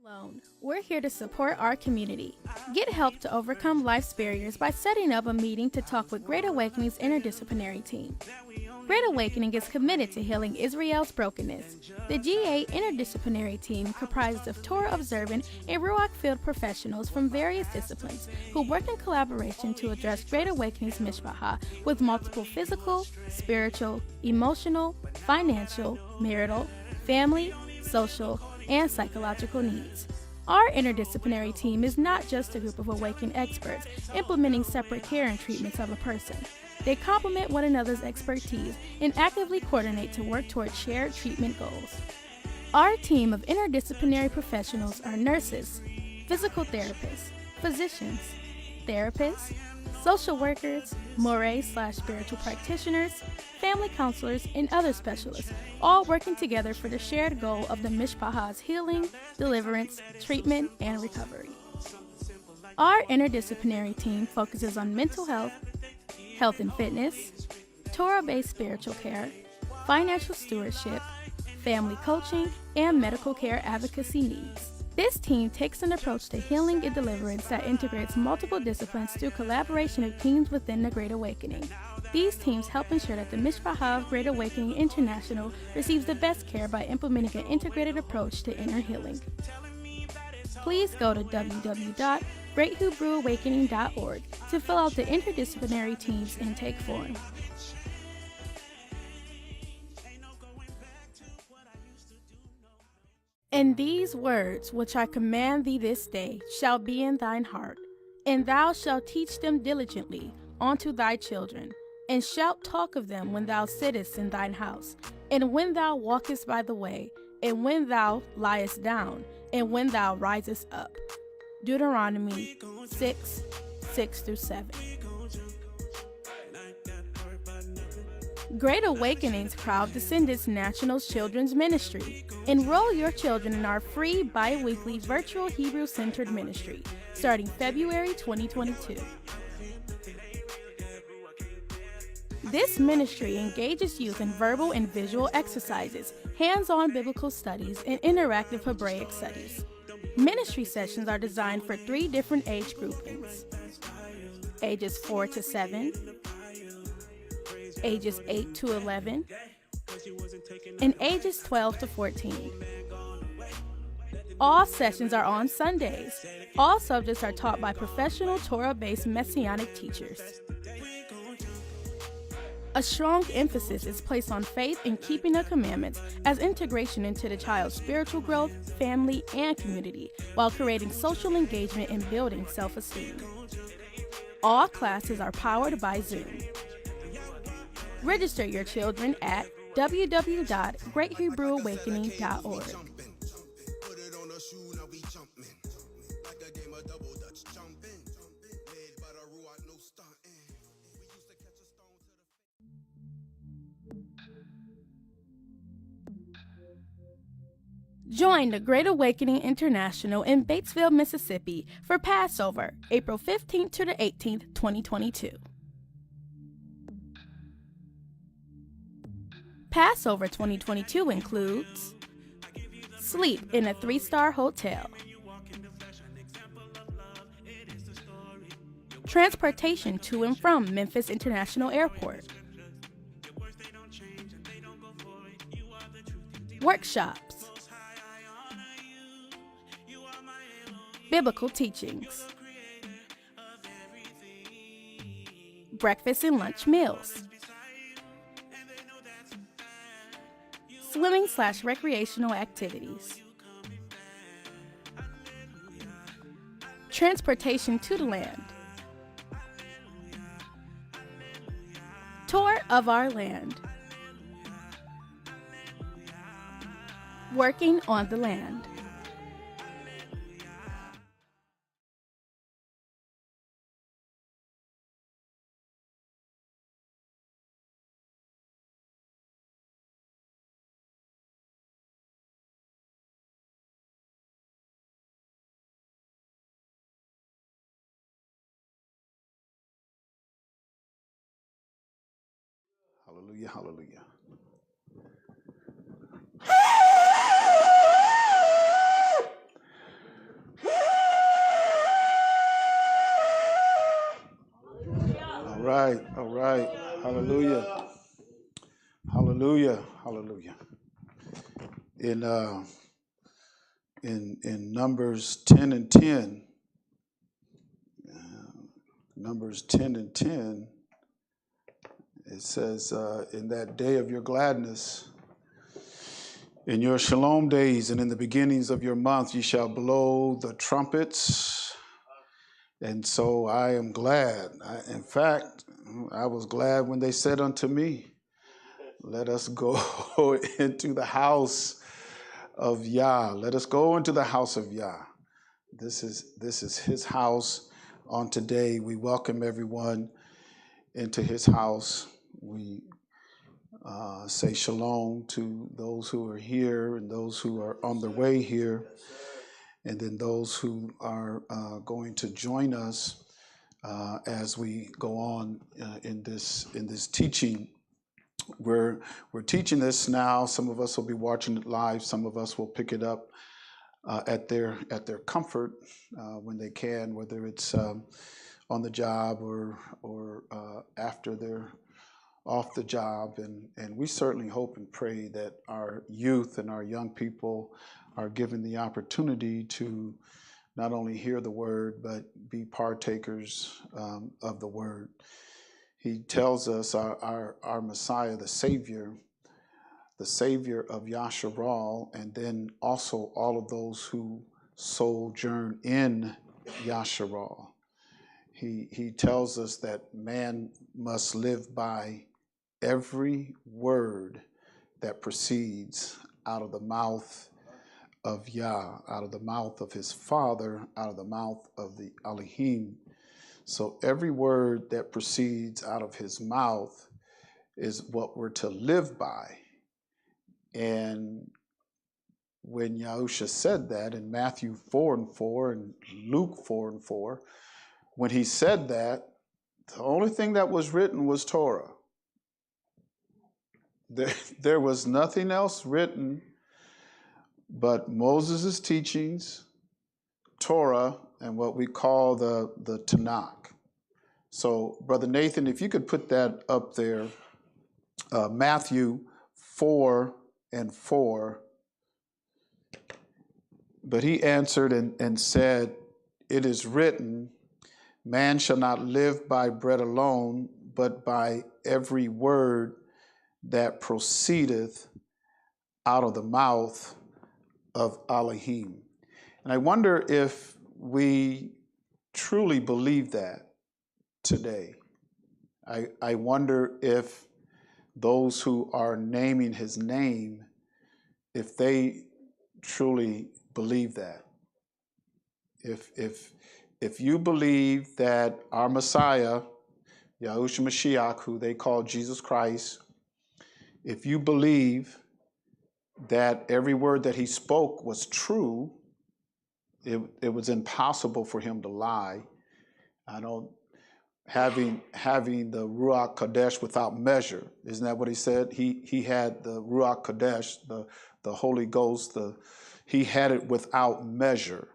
Alone. We're here to support our community. Get help to overcome life's barriers by setting up a meeting to talk with Great Awakening's interdisciplinary team. Great Awakening is committed to healing Israel's brokenness. The GA interdisciplinary team comprises of Torah-observant and Ruach-filled professionals from various disciplines who work in collaboration to address Great Awakening's mishpacha with multiple physical, spiritual, emotional, financial, marital, family, social, and psychological needs. Our interdisciplinary team is not just a group of awakened experts implementing separate care and treatments of a person. They complement one another's expertise and actively coordinate to work toward shared treatment goals. Our team of interdisciplinary professionals are nurses, physical therapists, physicians, therapists, social workers, moray/spiritual practitioners, family counselors, and other specialists, all working together for the shared goal of the mishpacha's healing, deliverance, treatment, and recovery. Our interdisciplinary team focuses on mental health, health and fitness, Torah-based spiritual care, financial stewardship, family coaching, and medical care advocacy needs. This team takes an approach to healing and deliverance that integrates multiple disciplines through collaboration of teams within the Great Awakening. These teams help ensure that the Mishpacha of Great Awakening International receives the best care by implementing an integrated approach to inner healing. Please go to www.greathebrewAwakening.org to fill out the interdisciplinary team's intake form. And these words which I command thee this day shall be in thine heart, and thou shalt teach them diligently unto thy children, and shalt talk of them when thou sittest in thine house, and when thou walkest by the way, and when thou liest down, and when thou risest up. Deuteronomy 6:6-7. Great Awakening's Proud Descendants National Children's Ministry. Enroll your children in our free bi-weekly virtual Hebrew-centered ministry, starting February 2022. This ministry engages youth in verbal and visual exercises, hands-on biblical studies, and interactive Hebraic studies. Ministry sessions are designed for 3 different age groupings: ages 4 to 7, ages 8 to 11, and ages 12 to 14. All sessions are on Sundays. All subjects are taught by professional Torah-based Messianic teachers. A strong emphasis is placed on faith and keeping the commandments as integration into the child's spiritual growth, family, and community, while creating social engagement and building self-esteem. All classes are powered by Zoom. Register your children at www.greathebrewawakening.org. Join the Great Awakening International in Batesville, Mississippi for Passover, April 15th to the 18th, 2022. Passover 2022 includes sleep in a 3-star hotel, transportation to and from Memphis International Airport, workshops, biblical teachings, breakfast and lunch meals, swimming/recreational activities, transportation to the land, tour of our land, working on the land. Hallelujah, hallelujah. right. All right. Hallelujah. Hallelujah. Hallelujah. In in Numbers 10 and 10, Numbers 10 and 10, it says, in that day of your gladness, in your Shalom days and in the beginnings of your month, you shall blow the trumpets. And so I am glad. In fact, I was glad when they said unto me, let us go into the house of Yah. Let us go into the house of Yah. This is his house on today. We welcome everyone into his house. We say shalom to those who are here and those who are on their way here, and then those who are going to join us as we go on in this teaching. We're teaching this now. Some of us will be watching it live. Some of us will pick it up at their comfort when they can, whether it's on the job or after they're off the job. And we certainly hope and pray that our youth and our young people are given the opportunity to not only hear the word, but be partakers of the word. He tells us our Messiah, the Savior of Yasharal, and then also all of those who sojourn in Yasharal. He tells us that man must live by every word that proceeds out of the mouth of Yah, out of the mouth of his Father, out of the mouth of the Elohim. So every word that proceeds out of his mouth is what we're to live by. And when Yahusha said that in Matthew 4:4 and Luke 4:4, when he said that, the only thing that was written was Torah. There was nothing else written but Moses' teachings, Torah, and what we call the Tanakh. So, Brother Nathan, if you could put that up there, Matthew 4:4. But he answered and said, it is written, man shall not live by bread alone, but by every word that proceedeth out of the mouth of Elohim. And I wonder if we truly believe that today. I wonder if those who are naming his name, if they truly believe that. If you believe that our Messiah, Yahushua Mashiach, who they call Jesus Christ, if you believe that every word that he spoke was true, it was impossible for him to lie. I don't having the Ruach Kodesh without measure. Isn't that what he said? He had the Ruach Kodesh, the Holy Ghost, he had it without measure.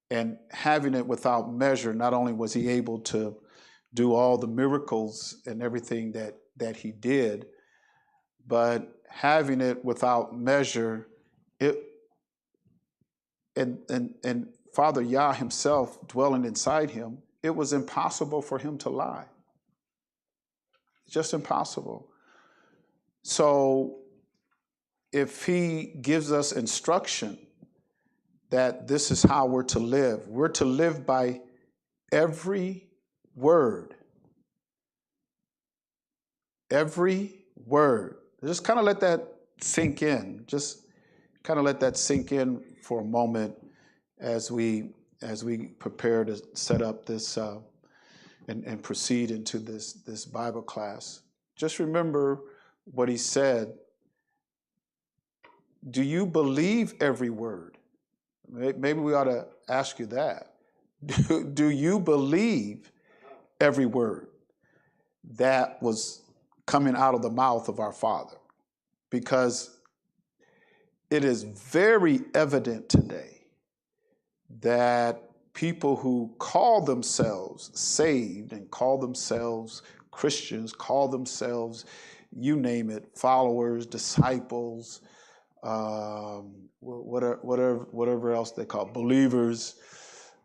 And having it without measure, not only was he able to do all the miracles and everything that he did, but having it without measure, and Father Yah himself dwelling inside him, it was impossible for him to lie. Just impossible. So if he gives us instruction that this is how we're to live by every word. Every word. Just kind of let that sink in. Just kind of let that sink in for a moment as we prepare to set up this and proceed into this Bible class. Just remember what he said. Do you believe every word? Maybe we ought to ask you that. Do you believe every word that was coming out of the mouth of our Father? Because it is very evident today that people who call themselves saved and call themselves Christians, call themselves, you name it, followers, disciples, whatever else they call believers.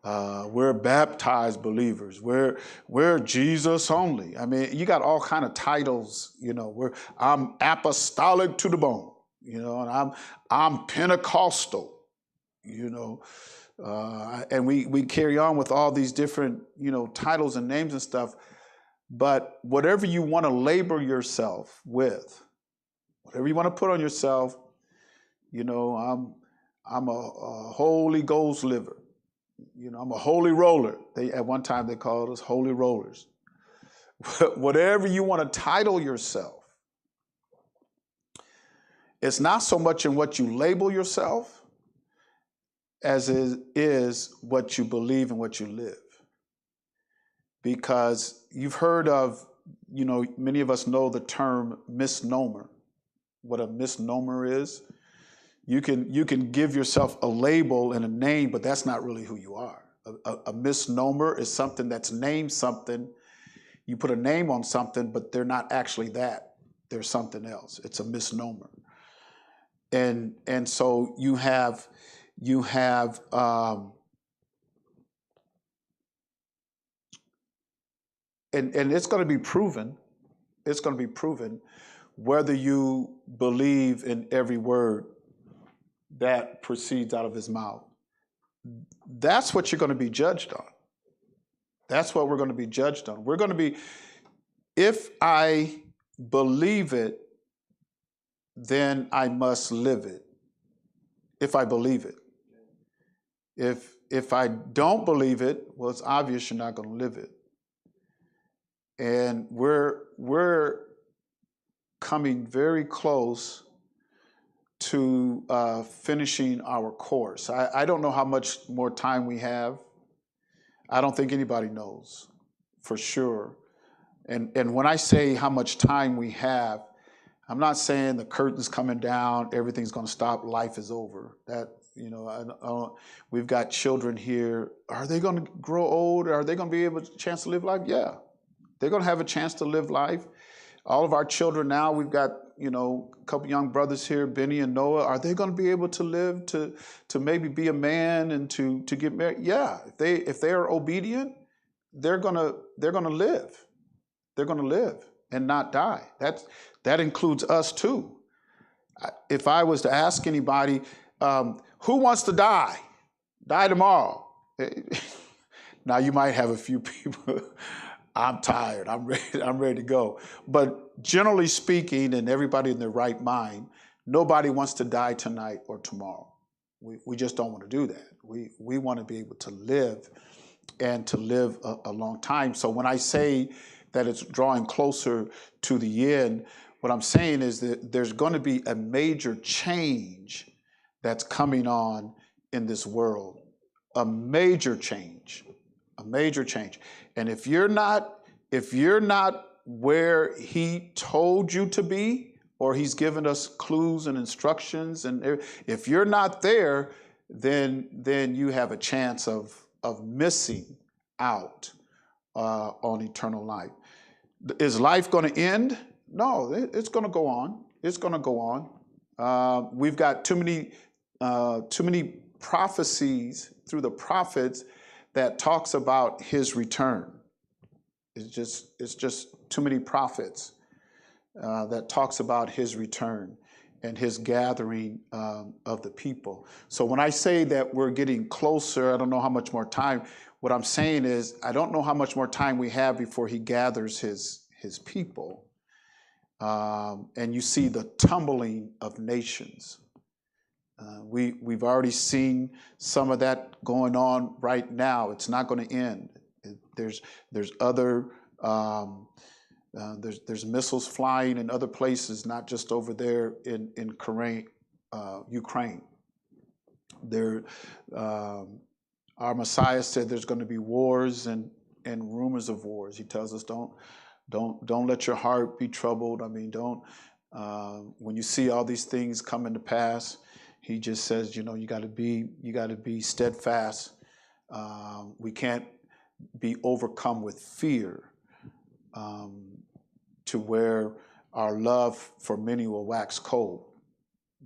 We're baptized believers. We're Jesus only. I mean, you got all kind of titles. You know, I'm apostolic to the bone. You know, and I'm Pentecostal. You know, and we carry on with all these different titles and names and stuff. But whatever you want to label yourself with, whatever you want to put on yourself, I'm a Holy Ghost liver. I'm a holy roller. At one time they called us holy rollers. Whatever you want to title yourself, it's not so much in what you label yourself as it is what you believe and what you live. Because you've heard of, many of us know the term misnomer. What a misnomer is. You can give yourself a label and a name, but that's not really who you are. A misnomer is something that's named something. You put a name on something, but they're not actually that. They're something else. It's a misnomer. And so you have and it's going to be proven. It's going to be proven whether you believe in every word that proceeds out of his mouth. That's what you're going to be judged on. That's what we're going to be judged on. We're going to be, if I believe it, then I must live it. If I believe it. If I don't believe it, well, it's obvious you're not going to live it. And we're coming very close to finishing our course. I don't know how much more time we have. I don't think anybody knows for sure. And when I say how much time we have, I'm not saying the curtain's coming down, everything's going to stop, life is over. That, we've got children here. Are they going to grow old? Are they going to be able to chance to live life? Yeah, they're going to have a chance to live life. All of our children now, we've got, a couple young brothers here, Benny and Noah. Are they going to be able to live to maybe be a man and to get married? Yeah, if they are obedient, they're gonna live. They're gonna live and not die. That includes us too. If I was to ask anybody, who wants to die? Die tomorrow. Now you might have a few people. I'm tired. I'm ready to go. But generally speaking, and everybody in their right mind, nobody wants to die tonight or tomorrow. We just don't want to do that. We want to be able to live and to live a long time. So when I say that it's drawing closer to the end, what I'm saying is that there's going to be a major change that's coming on in this world. A major change. A major change. And if you're not where he told you to be, or he's given us clues and instructions, and if you're not there, then you have a chance of missing out on eternal life. Is life going to end? No, it's going to go on. It's going to go on. We've got too many prophecies through the prophets that talks about his return. It's just too many prophets that talks about his return and his gathering of the people. So when I say that we're getting closer, I don't know how much more time. What I'm saying is I don't know how much more time we have before he gathers his people. And you see the tumbling of nations. We've already seen some of that going on right now. It's not going to end. There's other there's missiles flying in other places, not just over there in Ukraine. Our Messiah said there's going to be wars and rumors of wars. He tells us don't let your heart be troubled. I mean, when you see all these things coming to pass, he just says, you got to be steadfast We can't be overcome with fear to where our love for many will wax cold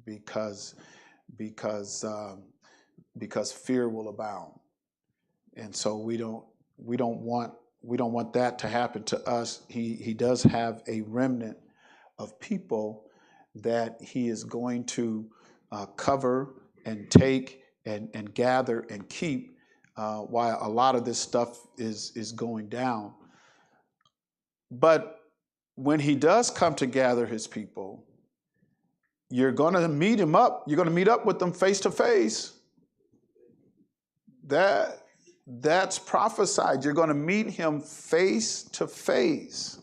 because fear will abound. And so we don't want that to happen to us. He does have a remnant of people that he is going to cover and take and gather and keep while a lot of this stuff is going down. But when he does come to gather his people, you're going to meet him up. You're going to meet up with them face to face. That's prophesied. You're going to meet him face to face.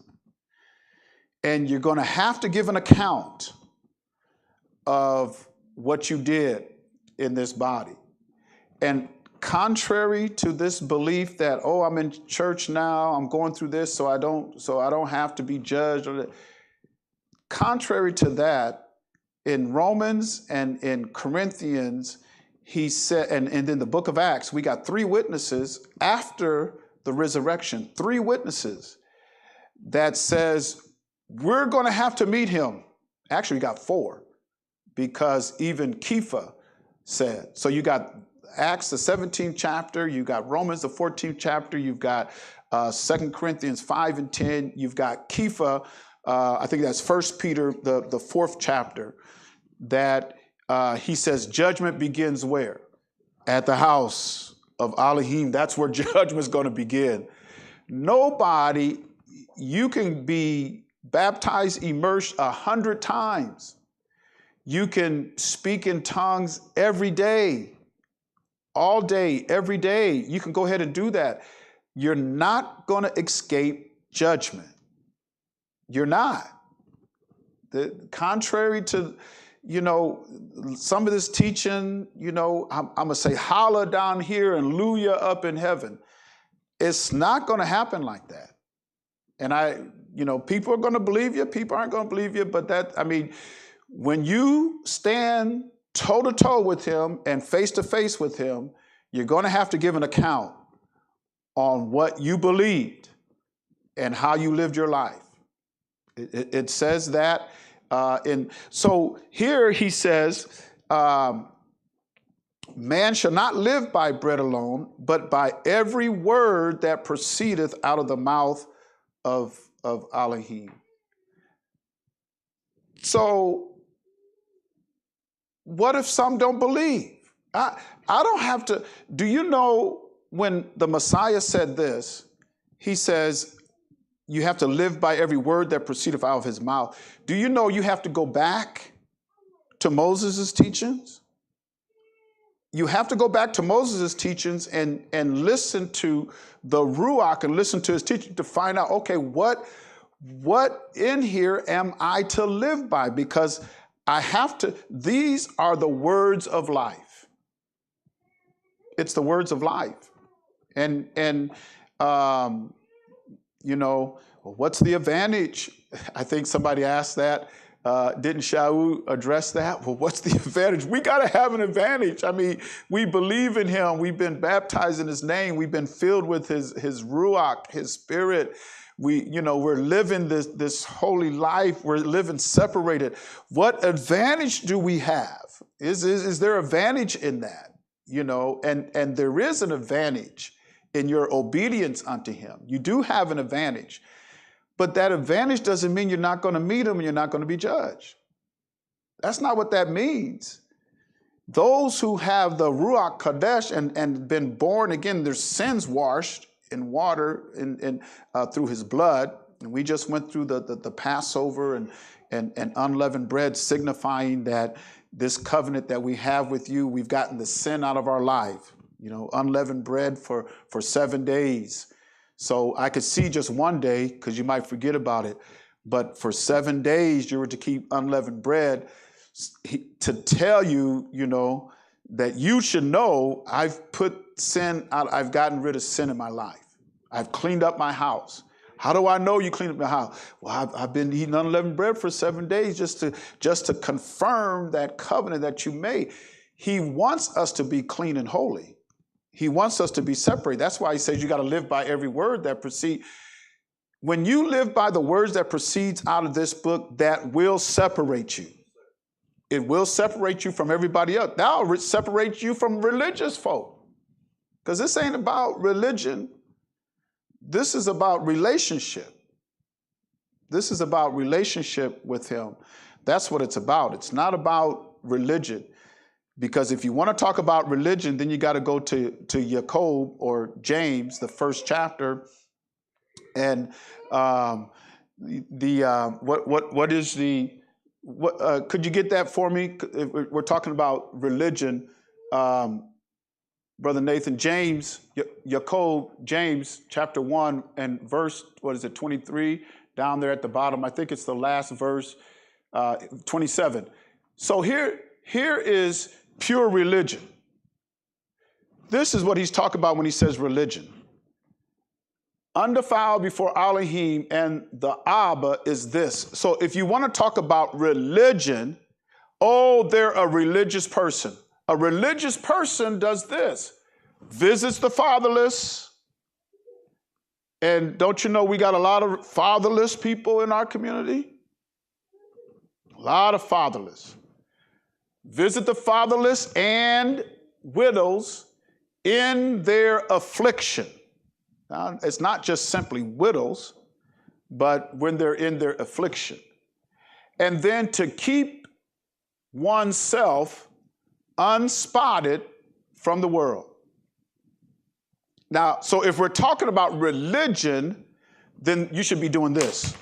And you're going to have to give an account of what you did in this body. And contrary to this belief that, oh, I'm in church now, I'm going through this, so I don't have to be judged. Contrary to that, in Romans and in Corinthians, he said, and in the book of Acts, we got 3 witnesses after the resurrection, 3 witnesses that says we're going to have to meet him. Actually, we got 4 because even Kepha said. So you got Acts, the 17th chapter, you got Romans, the 14th chapter, you've got 2 Corinthians 5 and 10, you've got Kepha, I think that's 1 Peter, the 4th chapter, that he says judgment begins where? At the house of Elohim. That's where judgment's going to begin. Nobody, you can be baptized, immersed 100 times. You can speak in tongues every day, all day, every day. You can go ahead and do that. You're not going to escape judgment. You're not. Contrary to, some of this teaching, I'm going to say holla down here and luya up in heaven. It's not going to happen like that. And people are going to believe you, people aren't going to believe you, but when you stand toe to toe with him and face to face with him, you're going to have to give an account on what you believed and how you lived your life. It says that. So here he says, man shall not live by bread alone, but by every word that proceedeth out of the mouth of Elohim. So what if some don't believe? I don't have to. Do you know when the Messiah said this, he says, you have to live by every word that proceedeth out of his mouth. Do you know you have to go back to Moses' teachings? You have to go back to Moses' teachings and listen to the Ruach and listen to his teaching to find out, okay, what in here am I to live by? Because I have to, these are the words of life. It's the words of life. What's the advantage? I think somebody asked that. Didn't Shaul address that? Well, what's the advantage? We got to have an advantage. We believe in him. We've been baptized in his name. We've been filled with his Ruach, his spirit. We're living this holy life. We're living separated. What advantage do we have? Is there advantage in that? And there is an advantage in your obedience unto him. You do have an advantage. But that advantage doesn't mean you're not going to meet him and you're not going to be judged. That's not what that means. Those who have the Ruach Kadesh and been born again, their sins washed in water and through his blood. And we just went through the Passover and unleavened bread, signifying that this covenant that we have with you, we've gotten the sin out of our life. Unleavened bread for 7 days. So I could see just one day, because you might forget about it, but for 7 days you were to keep unleavened bread to tell you, that you should know I've put sin out, I've gotten rid of sin in my life. I've cleaned up my house. How do I know you cleaned up my house? Well, I've been eating unleavened bread for 7 days just to confirm that covenant that you made. He wants us to be clean and holy. He wants us to be separated. That's why he says you got to live by every word that proceeds. When you live by the words that proceeds out of this book, that will separate you. It will separate you from everybody else. That'll separate you from religious folk. Because this ain't about religion. This is about relationship. This is about relationship with him. That's what it's about. It's not about religion. Because if you want to talk about religion, then you got to go to Jacob or James, the first chapter. And what is the, could you get that for me? We're talking about religion. Brother Nathan, James, James chapter 1 and verse, 23, down there at the bottom. I think it's the last verse, 27. So here is pure religion. This is what he's talking about when he says religion. Undefiled before Elohim, and the Abba is this. So if you want to talk about religion, they're a religious person. A religious person does this: visits the fatherless. And don't you know we got a lot of fatherless people in our community? A lot of fatherless. Visit the fatherless and widows in their affliction. Now, it's not just simply widows, but when they're in their affliction. And then to keep oneself unspotted from the world. Now, so if we're talking about religion, then you should be doing this.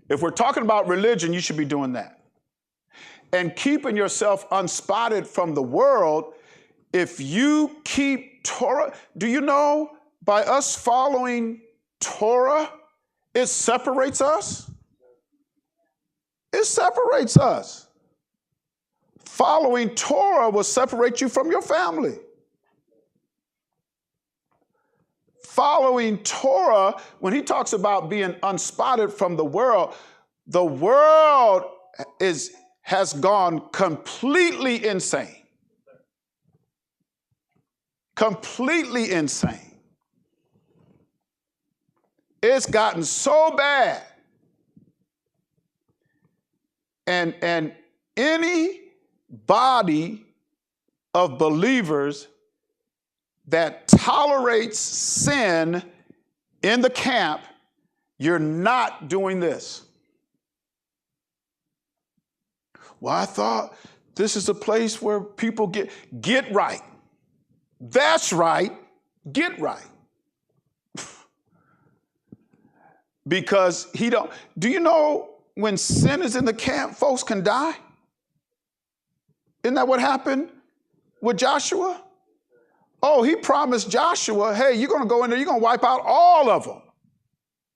If we're talking about religion, you should be doing that. And keeping yourself unspotted from the world, if you keep Torah, do you know by us following Torah, it separates us? It separates us. Following Torah will separate you from your family. Following Torah, when he talks about being unspotted from the world has gone completely insane. Completely insane. It's gotten so bad. And any body of believers that tolerates sin in the camp, you're not doing this. Well, I thought this is a place where people get right. That's right. Get right. Because do you know when sin is in the camp, folks can die? Isn't that what happened with Joshua? Oh, he promised Joshua, hey, you're going to go in there, you're going to wipe out all of them.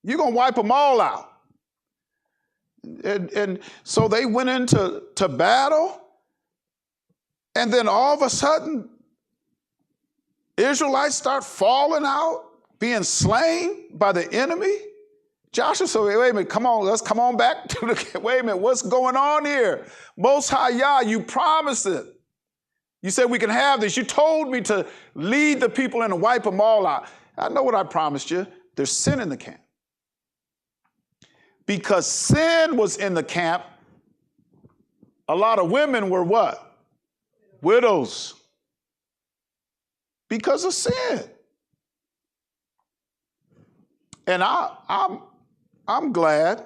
You're going to wipe them all out. And so they went into battle, and then all of a sudden, Israelites start falling out, being slain by the enemy. Joshua said, wait a minute, let's come on back to wait a minute, what's going on here? Most High Yah, you promised it. You said we can have this. You told me to lead the people and to wipe them all out. I know what I promised you. There's sin in the camp. Because sin was in the camp, a lot of women were what? Widows. Because of sin. And I'm glad.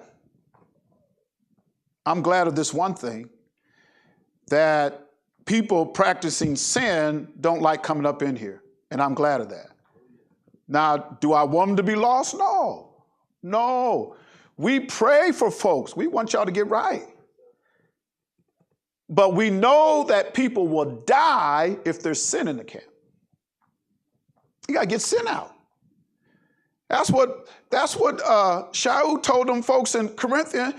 I'm glad of this one thing, that people practicing sin don't like coming up in here. And I'm glad of that. Now, do I want them to be lost? No. No. We pray for folks. We want y'all to get right. But we know that people will die if there's sin in the camp. You got to get sin out. That's what Shaul told them folks in Corinthians.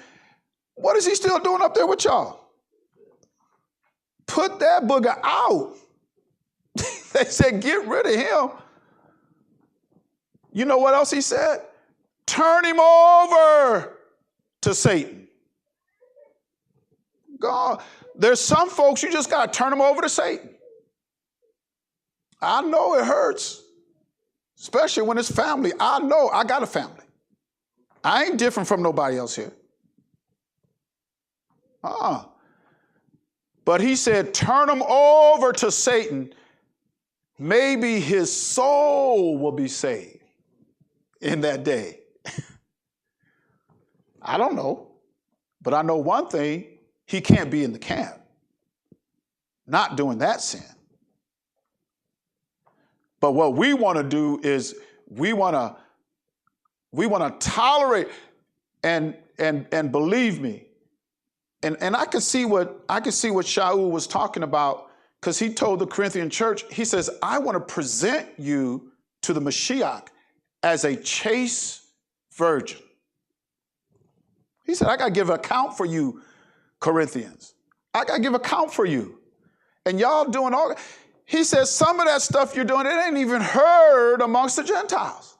What is he still doing up there with y'all? Put that booger out. They said, get rid of him. You know what else he said? Turn him over to Satan. God, there's some folks you just got to turn them over to Satan. I know it hurts, especially when it's family. I know I got a family. I ain't different from nobody else here. But he said, turn them over to Satan. Maybe his soul will be saved in that day. I don't know. But I know one thing, he can't be in the camp. Not doing that sin. But what we want to do is we want to tolerate and believe me. And I can see what Shaul was talking about, because he told the Corinthian church, he says, I want to present you to the Mashiach as a chaste virgin. He said, I got to give account for you, Corinthians. I got to give account for you. And y'all doing all that. He says, some of that stuff you're doing, it ain't even heard amongst the Gentiles.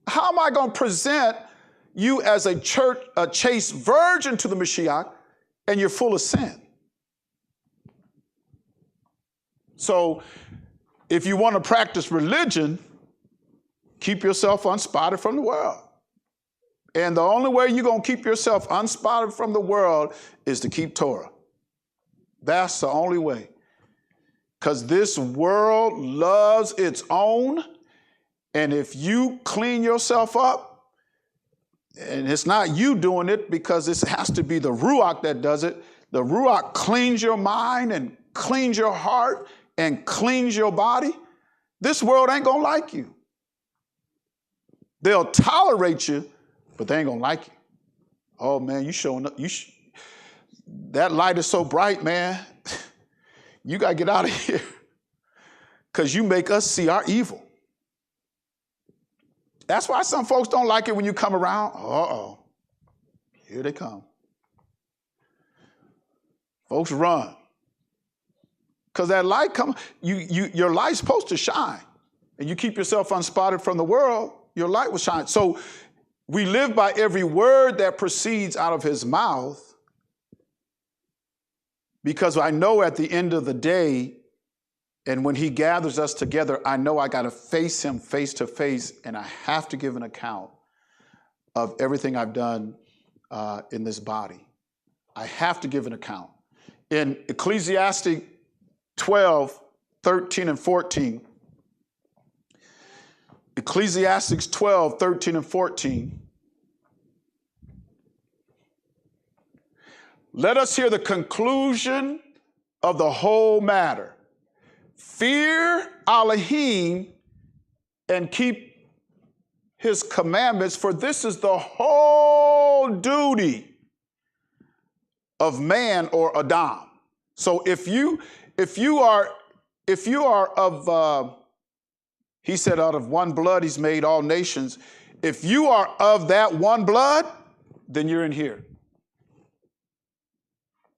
How am I going to present you as a chaste virgin to the Mashiach, and you're full of sin? So if you want to practice religion, keep yourself unspotted from the world. And the only way you're going to keep yourself unspotted from the world is to keep Torah. That's the only way. Because this world loves its own. And if you clean yourself up, and it's not you doing it, because it has to be the Ruach that does it. The Ruach cleans your mind and cleans your heart and cleans your body. This world ain't going to like you. They'll tolerate you, but they ain't going to like you. Oh, man, you showing up. That light is so bright, man. You got to get out of here, because you make us see our evil. That's why some folks don't like it when you come around. Uh-oh. Here they come. Folks run. Because that light comes, your light's supposed to shine. And you keep yourself unspotted from the world, your light will shine. So we live by every word that proceeds out of his mouth, because I know at the end of the day, and when he gathers us together, I know I got to face him face to face, and I have to give an account of everything I've done in this body. I have to give an account. In Ecclesiastes 12, 13, and 14, Ecclesiastes 12, 13, and 14, let us hear the conclusion of the whole matter. Fear Elohim and keep his commandments, for this is the whole duty of man or Adam. So if you are of, he said, out of one blood he's made all nations. If you are of that one blood, then you're in here.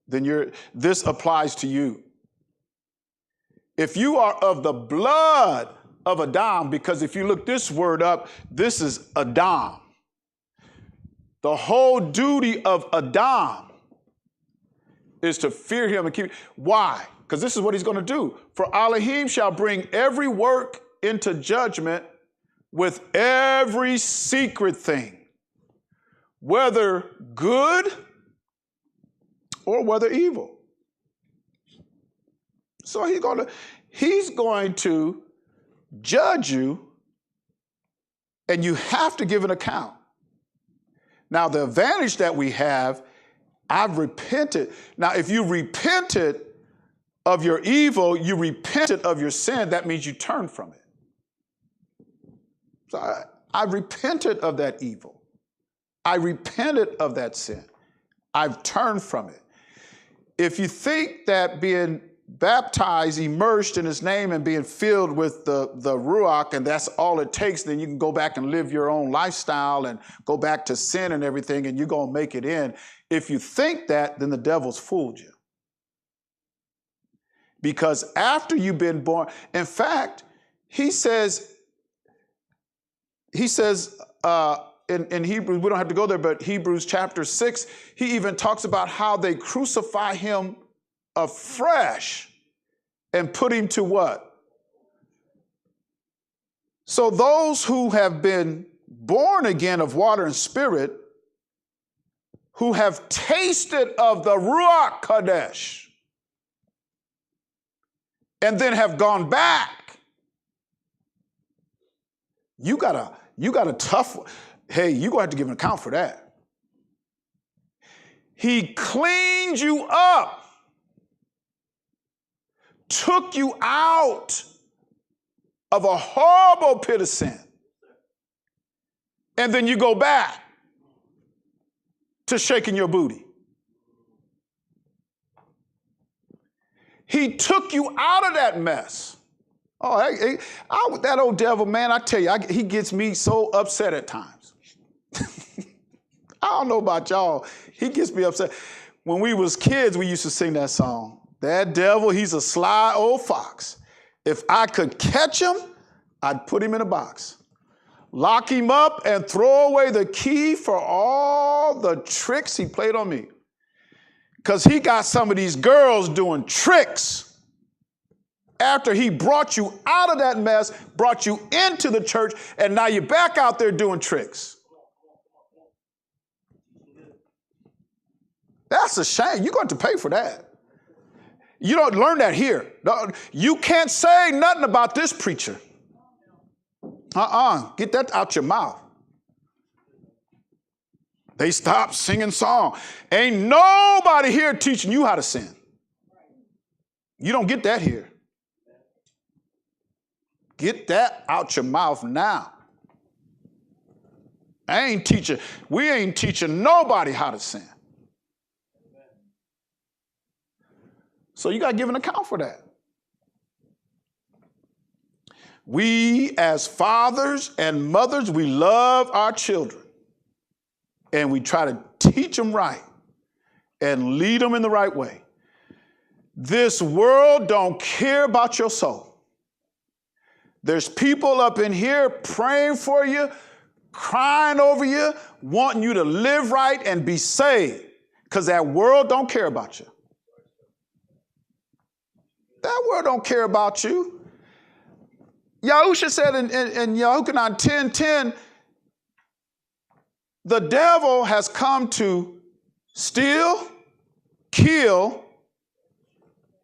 Then this applies to you. If you are of the blood of Adam, because if you look this word up, this is Adam. The whole duty of Adam is to fear him and keep. Why? Because this is what he's going to do. For Elohim shall bring every work into judgment with every secret thing, whether good or whether evil. So he's going to judge you, and you have to give an account. Now, the advantage that we have, I've repented. Now, if you repented of your evil, you repented of your sin, that means you turn from it. So I repented of that evil. I repented of that sin. I've turned from it. If you think that being baptized, immersed in his name, and being filled with the Ruach, and that's all it takes, then you can go back and live your own lifestyle and go back to sin and everything, and you're going to make it in. If you think that, then the devil's fooled you. Because after you've been born, in fact, he says in Hebrews, we don't have to go there, but Hebrews chapter 6, he even talks about how they crucify him afresh and put him to what? So those who have been born again of water and spirit, who have tasted of the Ruach Kadesh, and then have gone back, you got a tough, hey, you're going to have to give an account for that. He cleaned you up, took you out of a horrible pit of sin, and then you go back to shaking your booty. He took you out of that mess. Oh, that old devil, man, I tell you, he gets me so upset at times. I don't know about y'all. He gets me upset. When we was kids, we used to sing that song. That devil, he's a sly old fox. If I could catch him, I'd put him in a box, lock him up, and throw away the key for all the tricks he played on me. Because he got some of these girls doing tricks after he brought you out of that mess, brought you into the church, and now you're back out there doing tricks. That's a shame. You're going to pay for that. You don't learn that here. You can't say nothing about this preacher. Get that out your mouth. They stopped singing song. Ain't nobody here teaching you how to sin. You don't get that here. Get that out your mouth now. We ain't teaching nobody how to sin. So you got to give an account for that. We as fathers and mothers, we love our children. And we try to teach them right and lead them in the right way. This world don't care about your soul. There's people up in here praying for you, crying over you, wanting you to live right and be saved, because that world don't care about you. That world don't care about you. Yahusha said in Yahuchanan 10:10, the devil has come to steal, kill.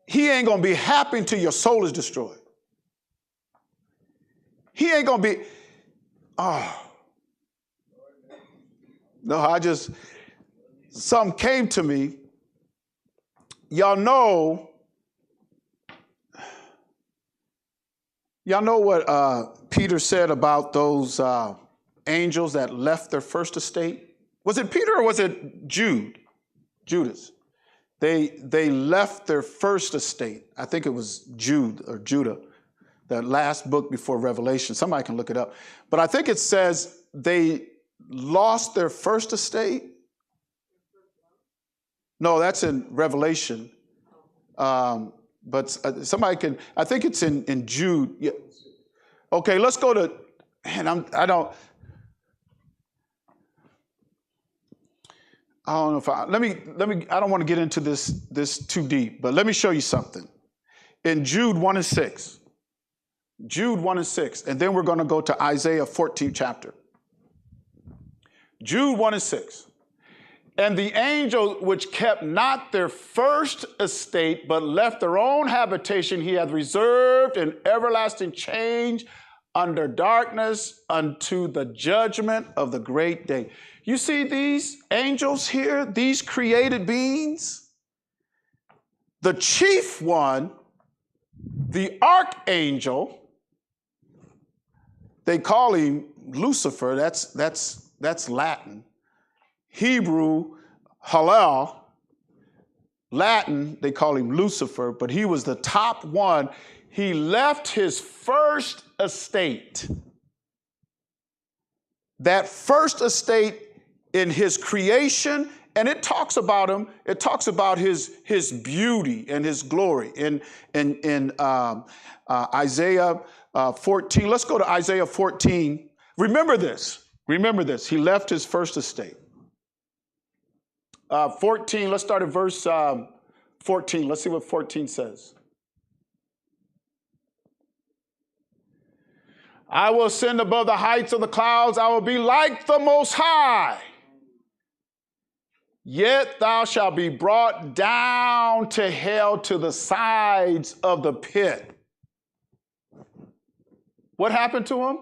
He ain't going to be happy until your soul is destroyed. He ain't going to be, no, something came to me. Y'all know what Peter said about those angels that left their first estate? Was it Peter or was it Judas? They left their first estate. I think it was Judah, that last book before Revelation. Somebody can look it up. But I think it says they lost their first estate. No, that's in Revelation. But somebody can, I think it's in Jude. Yeah. Okay, let's go to, and I don't know if I don't want to get into this too deep, but let me show you something. In Jude 1:6, and then we're going to go to Isaiah 14th chapter. Jude 1:6. And the angels which kept not their first estate, but left their own habitation, he hath reserved in everlasting change under darkness unto the judgment of the great day. You see these angels here, these created beings? The chief one, the archangel, they call him Lucifer. That's Latin. Hebrew, Hallel. Latin, they call him Lucifer, but he was the top one. He left his first estate. That first estate in his creation, and it talks about him. It talks about his beauty and his glory in Isaiah 14. Let's go to Isaiah 14. Remember this. He left his first estate. 14, let's start at verse 14. Let's see what 14 says. I will ascend above the heights of the clouds. I will be like the Most High. Yet thou shalt be brought down to hell, to the sides of the pit. What happened to him?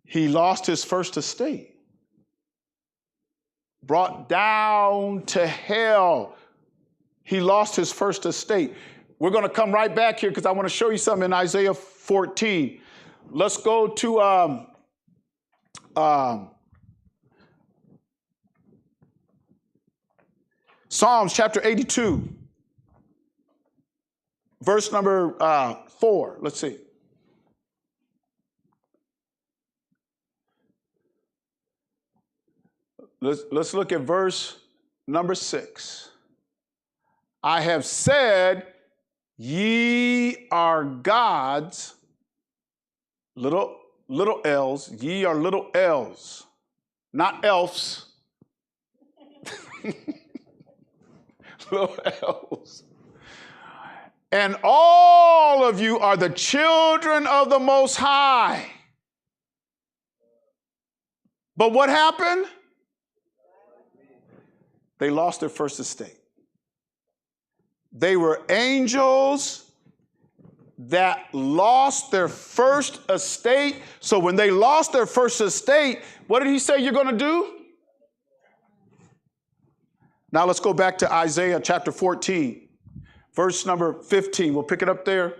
He lost his first estate. Brought down to hell. He lost his first estate. We're going to come right back here because I want to show you something in Isaiah 14. Let's go to Psalms chapter 82, verse number 4. Let's see. Let's look at verse number 6. I have said, ye are gods, little L's, ye are little L's, not elves. Little L's. And all of you are the children of the Most High. But what happened? They lost their first estate. They were angels that lost their first estate. So when they lost their first estate, what did he say you're going to do? Now let's go back to Isaiah chapter 14, verse number 15. We'll pick it up there.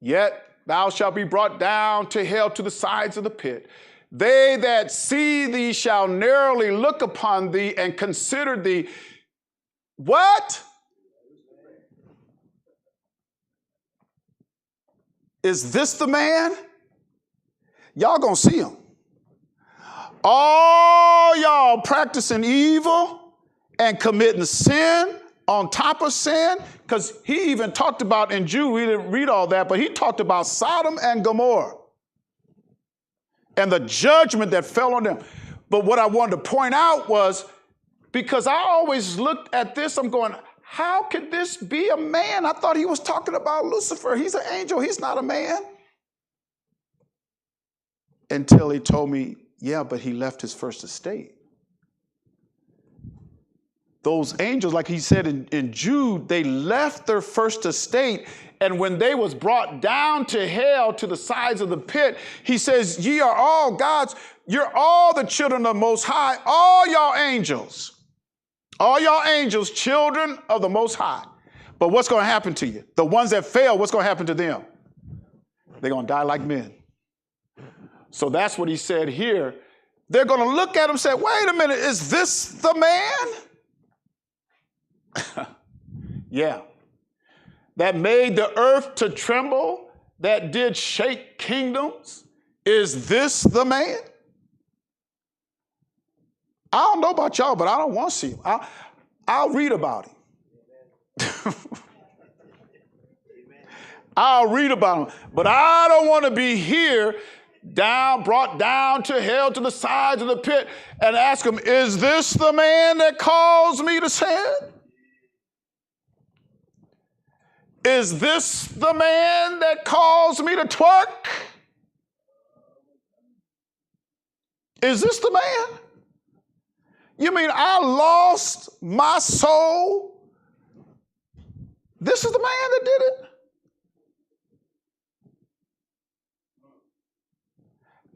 Yet thou shalt be brought down to hell, to the sides of the pit. They that see thee shall narrowly look upon thee and consider thee. What? Is this the man? Y'all gonna see him. All y'all practicing evil and committing sin on top of sin, because he even talked about in Jude, we didn't read all that, but he talked about Sodom and Gomorrah and the judgment that fell on them. But what I wanted to point out was, because I always looked at this, I'm going, how could this be a man? I thought he was talking about Lucifer. He's an angel. He's not a man. Until he told me, yeah, but he left his first estate. Those angels, like he said in Jude, they left their first estate. And when they was brought down to hell, to the sides of the pit, he says, ye are all gods. You're all the children of the Most High. All y'all angels, children of the Most High. But what's going to happen to you? The ones that fail, what's going to happen to them? They're going to die like men. So that's what he said here. They're going to look at him and say, wait a minute, is this the man? Yeah. That made the earth to tremble, that did shake kingdoms. Is this the man? I don't know about y'all, but I don't want to see him. I'll read about him. I'll read about him. But I don't want to be here brought down to hell, to the sides of the pit, and ask him, is this the man that calls me to sin? Is this the man that calls me to twerk? Is this the man? You mean I lost my soul? This is the man that did it?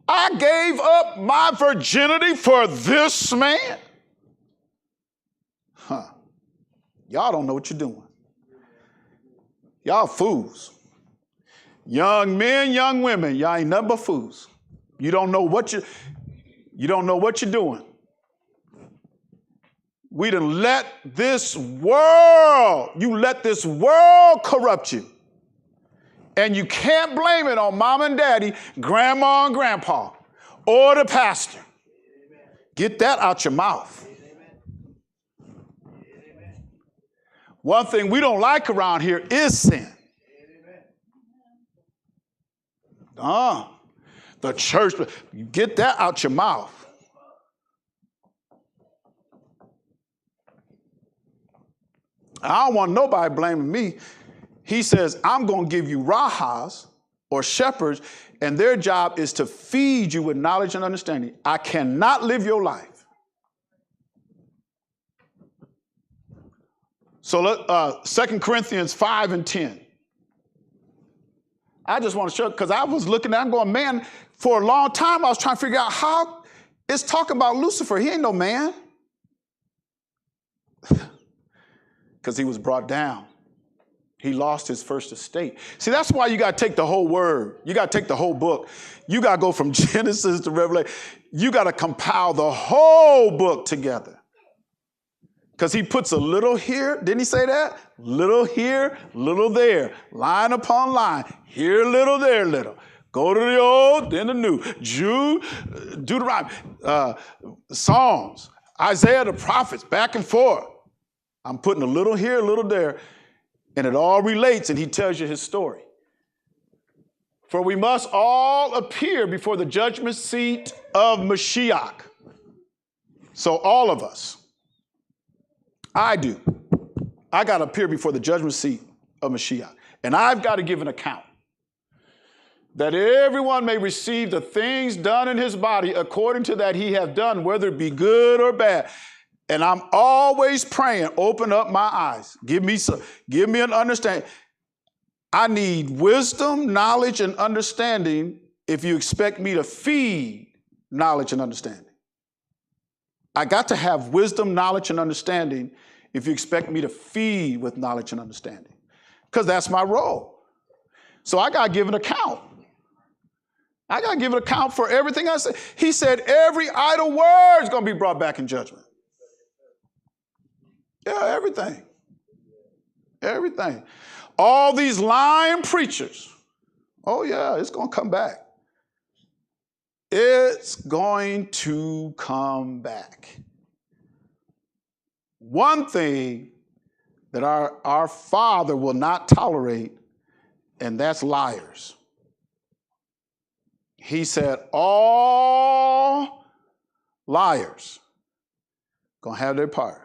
I gave up my virginity for this man? Huh. Y'all don't know what you're doing. Y'all fools. Young men, young women, y'all ain't nothing but fools. You don't know what you're doing. We done let this world corrupt you. And you can't blame it on mom and daddy, grandma and grandpa, or the pastor. Get that out your mouth. One thing we don't like around here is sin. The church, get that out your mouth. I don't want nobody blaming me. He says, I'm going to give you rahas, or shepherds, and their job is to feed you with knowledge and understanding. I cannot live your life. So 2 Corinthians 5 and 10. I just want to show, because I was looking at it, I'm going, man, for a long time I was trying to figure out how it's talking about Lucifer. He ain't no man. Because he was brought down. He lost his first estate. See, that's why you got to take the whole word. You got to take the whole book. You got to go from Genesis to Revelation. You got to compile the whole book together. Because he puts a little here. Didn't he say that? Little here, little there. Line upon line. Here little, there little. Go to the old, then the new. Deuteronomy, Psalms, Isaiah, the prophets, back and forth. I'm putting a little here, a little there. And it all relates, and he tells you his story. For we must all appear before the judgment seat of Mashiach. So all of us, I do. I got to appear before the judgment seat of Mashiach. And I've got to give an account. That everyone may receive the things done in his body according to that he hath done, whether it be good or bad. And I'm always praying, open up my eyes. Give me an understanding. I need wisdom, knowledge, and understanding if you expect me to feed knowledge and understanding. I got to have wisdom, knowledge, and understanding if you expect me to feed with knowledge and understanding. Because that's my role. So I got to give an account. I got to give an account for everything I say. He said every idle word is going to be brought back in judgment. Yeah, everything. Everything. All these lying preachers. Oh, yeah, it's going to come back. It's going to come back. One thing that our Father will not tolerate, and that's liars. He said all liars going to have their part.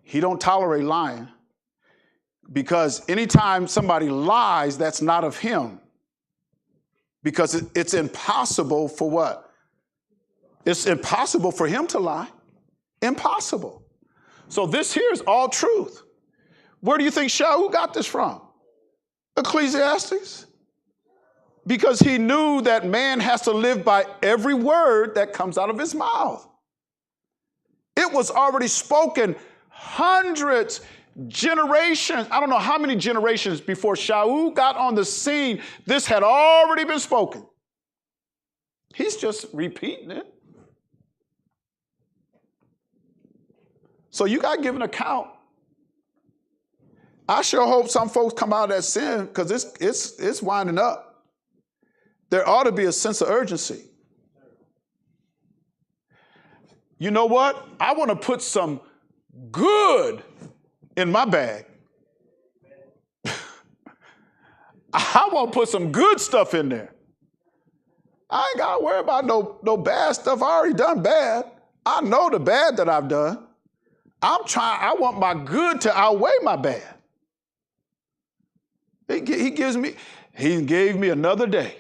He don't tolerate lying, because anytime somebody lies, that's not of him. Because it's impossible for what? It's impossible for him to lie. Impossible. So this here is all truth. Where do you think Shaul got this from? Ecclesiastes. Because he knew that man has to live by every word that comes out of his mouth. It was already spoken hundreds, generations, I don't know how many generations before Shaul got on the scene, this had already been spoken. He's just repeating it. So you got to give an account. I sure hope some folks come out of that sin, because it's winding up. There ought to be a sense of urgency. You know what? I want to put some good in my bag. I want to put some good stuff in there. I ain't got to worry about no bad stuff. I already done bad. I know the bad that I've done. I want my good to outweigh my bad. He gave me another day.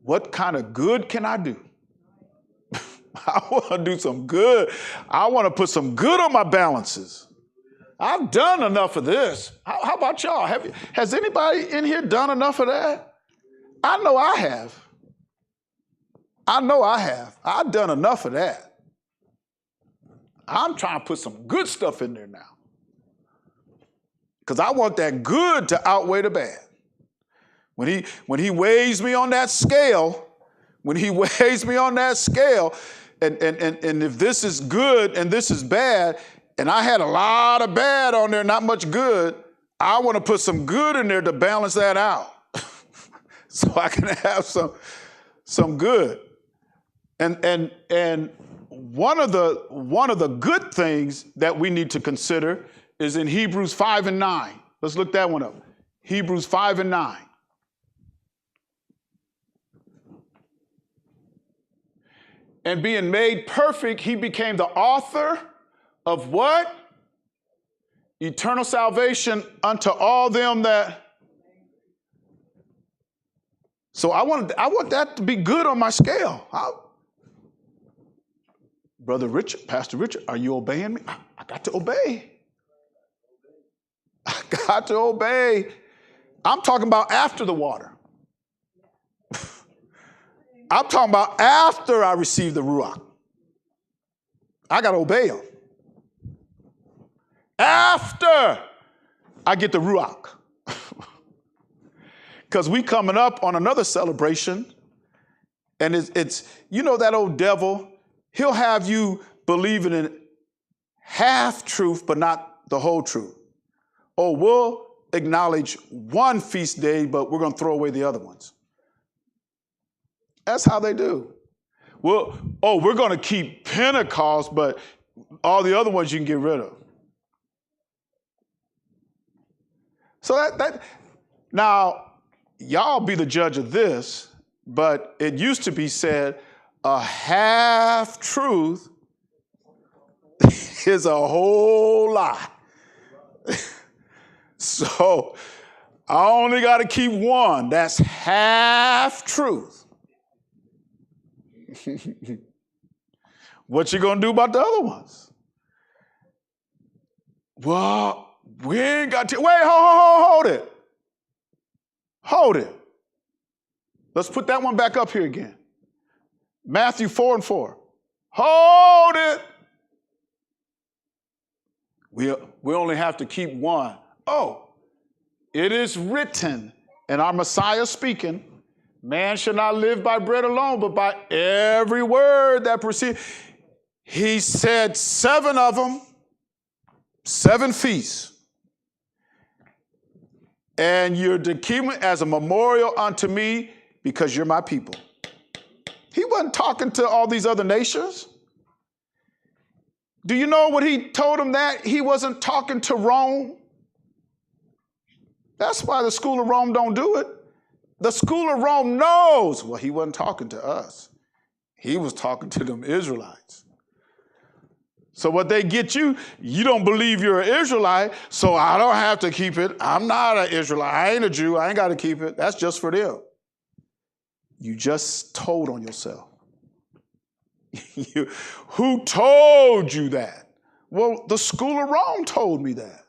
What kind of good can I do? I want to do some good. I want to put some good on my balances. I've done enough of this. How about y'all? Has anybody in here done enough of that? I know I have. I've done enough of that. I'm trying to put some good stuff in there now. Because I want that good to outweigh the bad. When he weighs me on that scale, and if this is good and this is bad, and I had a lot of bad on there, not much good, I want to put some good in there to balance that out. So I can have some good. And one of the good things that we need to consider is in Hebrews 5 and 9. Let's look that one up. Hebrews 5 and 9. And being made perfect, he became the author of what? eternal salvation unto all them that. So I want that to be good on my scale. Brother Richard, Pastor Richard, are you obeying me? I got to obey. I got to obey. I'm talking about after the water. I'm talking about after I receive the Ruach. I got to obey him. After I get the Ruach. Because we coming up on another celebration, and it's you know that old devil, he'll have you believing in half truth, but not the whole truth. Oh, we'll acknowledge one feast day, but we're going to throw away the other ones. That's how they do. Well, we're going to keep Pentecost, but all the other ones you can get rid of. So that now, y'all be the judge of this, but it used to be said a half truth is a whole lie. So I only got to keep one. That's half truth. What you gonna do about the other ones? Well, we ain't got to. Wait, hold it. Hold it. Let's put that one back up here again. Matthew 4:4. Hold it. We only have to keep one. Oh, it is written, and our Messiah speaking, man shall not live by bread alone, but by every word that proceeds. He said 7 of them, 7 feasts. And you're to keep them as a memorial unto me because you're my people. He wasn't talking to all these other nations. Do you know what he told them that? He wasn't talking to Rome. That's why the school of Rome don't do it. The school of Rome knows. Well, he wasn't talking to us. He was talking to them Israelites. So what they get you don't believe you're an Israelite, so I don't have to keep it. I'm not an Israelite. I ain't a Jew. I ain't got to keep it. That's just for them. You just told on yourself. Who told you that? Well, the school of Rome told me that.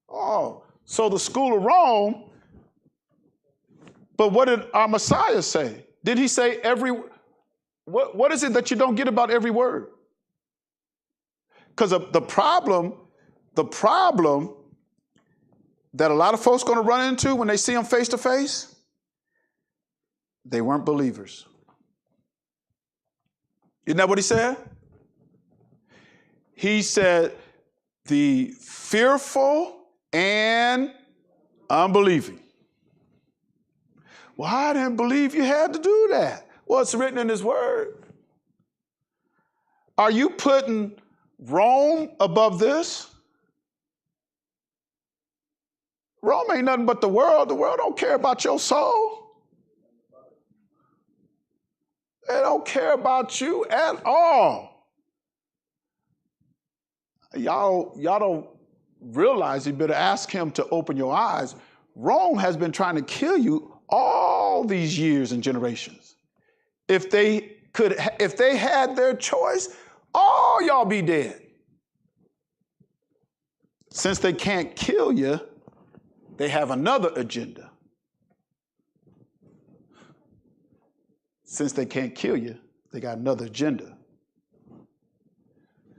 Oh, so the school of Rome, but what did our Messiah say? Did he say what is it that you don't get about every word? Because the problem that a lot of folks going to run into when they see him face to face, they weren't believers. Isn't that what he said? He said, the fearful and unbelieving. Well, I didn't believe you had to do that. Well, it's written in his word. Are you putting Rome above this? Rome ain't nothing but the world. The world don't care about your soul. They don't care about you at all. Y'all don't realize you better ask him to open your eyes. Rome has been trying to kill you all these years and generations. If they had their choice, all y'all be dead. Since they can't kill you, they have another agenda. Since they can't kill you, they got another agenda.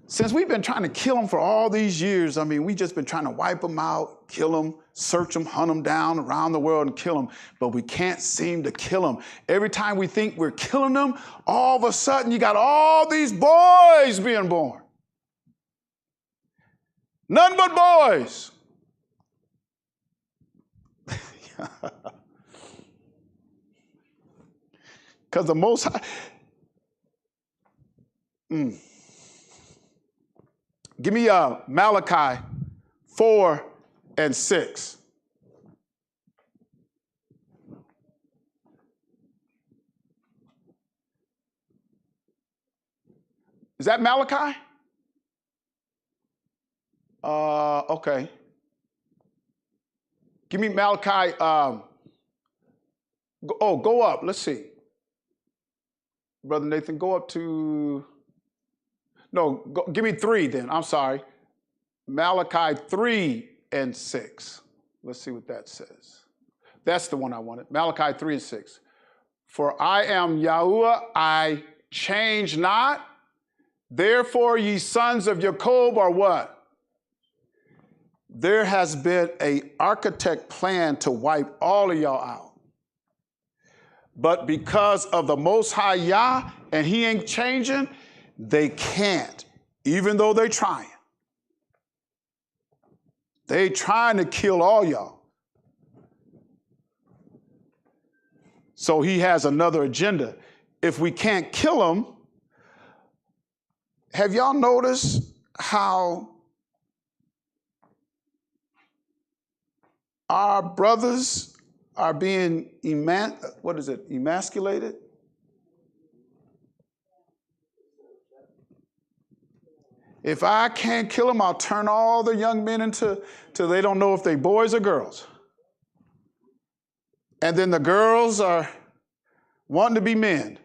Since we've been trying to kill them for all these years, we just been trying to wipe them out, kill them, search them, hunt them down around the world and kill them, but we can't seem to kill them. Every time we think we're killing them, all of a sudden you got all these boys being born. None but boys. Because the Most High. Give me Malachi 4 and 6. Is that Malachi? Okay. Give me Malachi. Go up. Let's see. Brother Nathan, go up to. No, give me 3 then. I'm sorry. Malachi 3:6. Let's see what that says. That's the one I wanted. Malachi 3:6. For I am Yahuwah, I change not. Therefore, ye sons of Jacob are what? There has been an architect plan to wipe all of y'all out. But because of the Most High Yah, and he ain't changing, they can't, even though they're trying. They trying to kill all y'all. So he has another agenda. If we can't kill him, have y'all noticed how our brothers are being emasculated? If I can't kill them, I'll turn all the young men into till they don't know if they boys or girls. And then the girls are wanting to be men.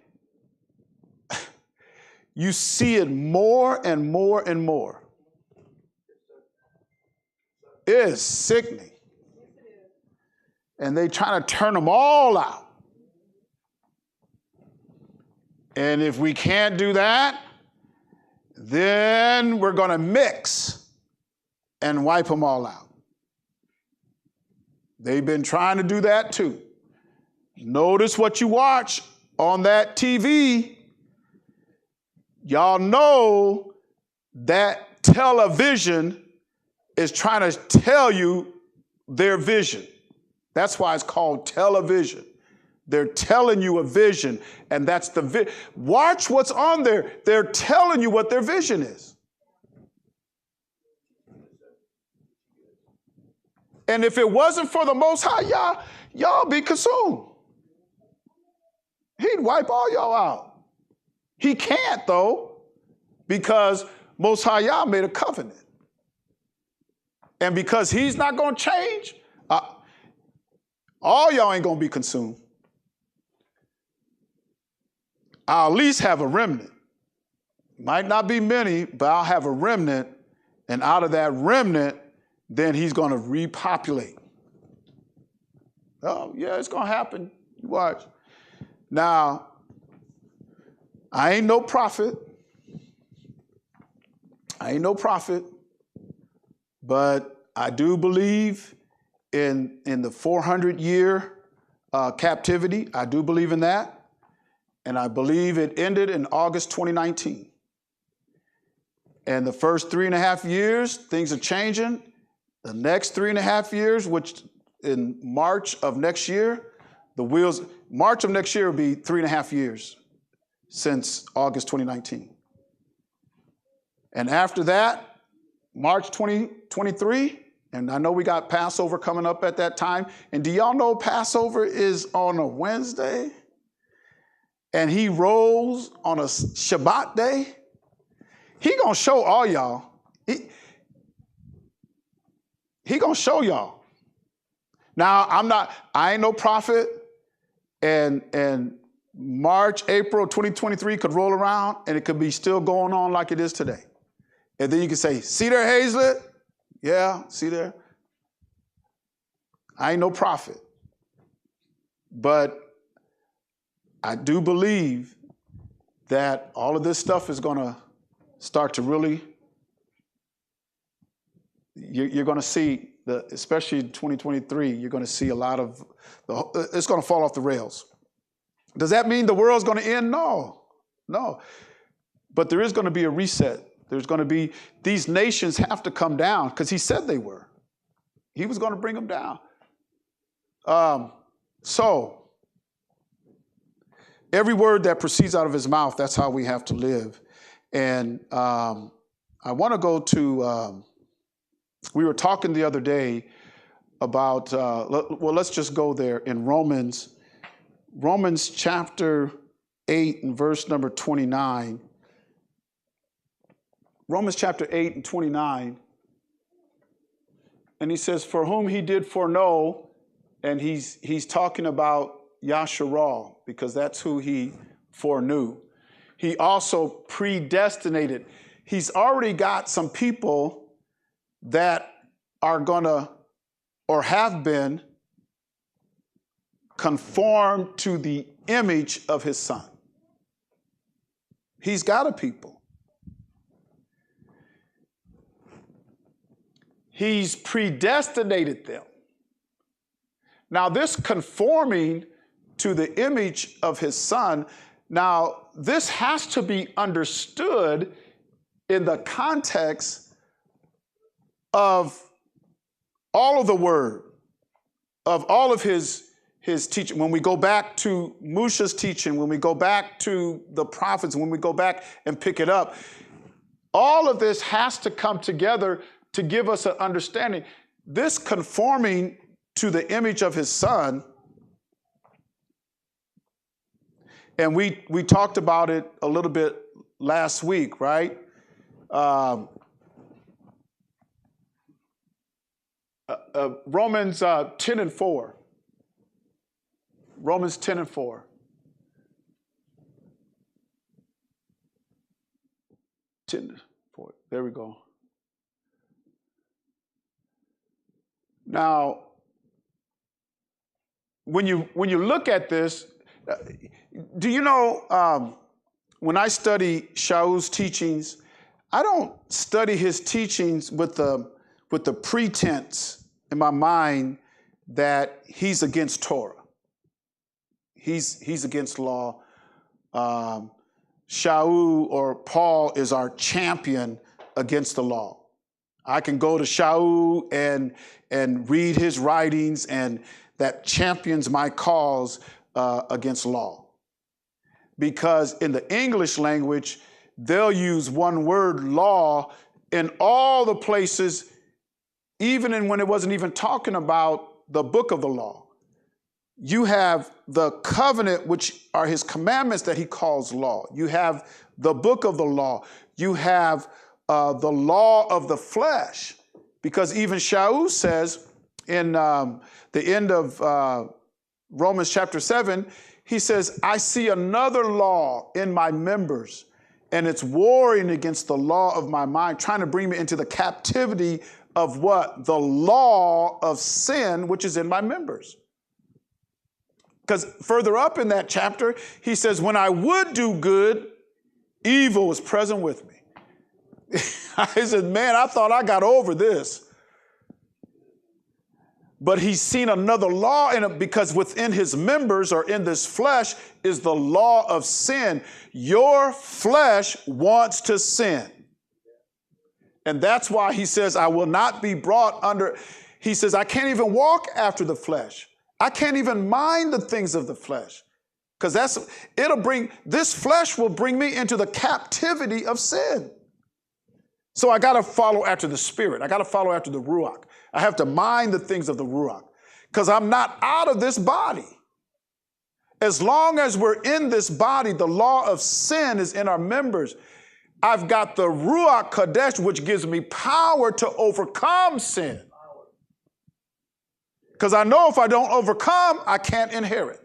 You see it more and more and more. It is sickening. And they trying to turn them all out. And if we can't do that, then we're going to mix and wipe them all out. They've been trying to do that too. Notice what you watch on that TV. Y'all know that television is trying to tell you their vision. That's why it's called television. They're telling you a vision, and that's the watch what's on there. They're telling you what their vision is. And if it wasn't for the Most High, y'all be consumed. He'd wipe all y'all out. He can't, though, because Most High Yah made a covenant. And because he's not going to change, all y'all ain't going to be consumed. I'll at least have a remnant. Might not be many, but I'll have a remnant. And out of that remnant, then he's going to repopulate. Oh, yeah, it's going to happen. You watch. Now, I ain't no prophet. But I do believe in the 400-year captivity. I do believe in that. And I believe it ended in August 2019. And the first 3.5 years, things are changing. The next 3.5 years, which in March of next year, March of next year will be 3.5 years since August 2019. And after that, March 2023, and I know we got Passover coming up at that time. And do y'all know Passover is on a Wednesday? And he rose on a Shabbat day? He gonna show all y'all. He gonna show y'all. Now, I ain't no prophet, and March, April 2023 could roll around and it could be still going on like it is today. And then you can say, see there, Hazlet? Yeah, see there? I ain't no prophet. But I do believe that all of this stuff is going to start to really, you're going to see, especially in 2023, you're going to see a lot of, it's going to fall off the rails. Does that mean the world's going to end? No. But there is going to be a reset. There's going to be, these nations have to come down because he said they were. He was going to bring them down. So, every word that proceeds out of his mouth, that's how we have to live. And I want to go to, we were talking the other day about, let's just go there in Romans chapter 8 and verse number 29. Romans chapter 8 and 29. And he says, for whom he did foreknow, and he's talking about Yasharal, because that's who he foreknew. He also predestinated. He's already got some people that are gonna, or have been, conformed to the image of his son. He's got a people. He's predestinated them. Now, this conforming to the image of his son, now, this has to be understood in the context of all of the word, of all of his teaching. When we go back to Musha's teaching, when we go back to the prophets, when we go back and pick it up, all of this has to come together to give us an understanding. This conforming to the image of his son, and we talked about it a little bit last week, right? Romans 10 and 4. Romans 10 and 4. 10, 4. There we go. Now, when you look at this, do you know, when I study Shaul's teachings, I don't study his teachings with the pretense in my mind that he's against Torah. He's against law. Shaul or Paul is our champion against the law. I can go to Shaul and read his writings, and that champions my cause against law. Because in the English language, they'll use one word, law, in all the places, even when it wasn't even talking about the book of the law. You have the covenant, which are his commandments that he calls law. You have the book of the law. You have the law of the flesh. Because even Shaul says in the end of Romans chapter 7, he says, I see another law in my members, and it's warring against the law of my mind, trying to bring me into the captivity of what? The law of sin, which is in my members. Because further up in that chapter, he says, when I would do good, evil was present with me. I said, man, I thought I got over this. But he's seen another law in it, because within his members, or in this flesh, is the law of sin. Your flesh wants to sin. And that's why he says, I will not be brought under. He says, I can't even walk after the flesh. I can't even mind the things of the flesh. Because this flesh will bring me into the captivity of sin. So I got to follow after the Spirit. I got to follow after the Ruach. I have to mind the things of the Ruach, because I'm not out of this body. As long as we're in this body, the law of sin is in our members. I've got the Ruach Kadesh, which gives me power to overcome sin. Because I know if I don't overcome, I can't inherit.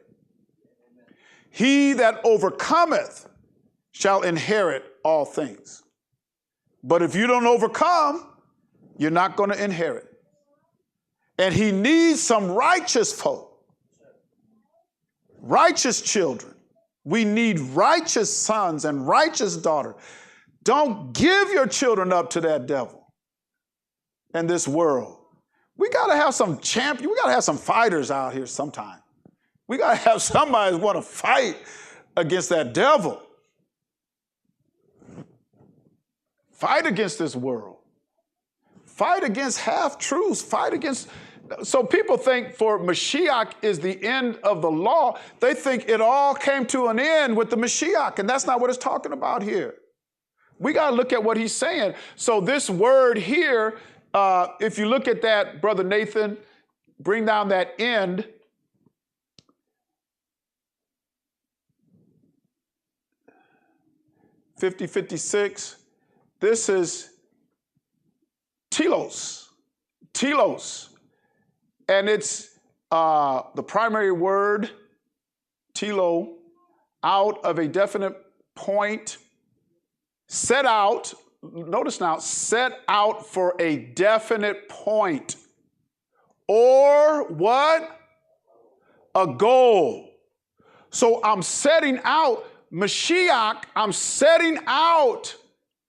He that overcometh shall inherit all things. But if you don't overcome, you're not going to inherit. And he needs some righteous folk, righteous children. We need righteous sons and righteous daughters. Don't give your children up to that devil and this world. We got to have some champions. We got to have some fighters out here sometime. We got to have somebody who want to fight against that devil. Fight against this world. Fight against half-truths. Fight against. So people think for Mashiach is the end of the law. They think it all came to an end with the Mashiach, and that's not what it's talking about here. We got to look at what he's saying. So this word here, if you look at that, Brother Nathan, bring down that end. (50-56). This is telos. telos. And it's the primary word, telo, out of a definite point, set out. Notice now, set out for a definite point. Or what? A goal. So I'm setting out, Mashiach, I'm setting out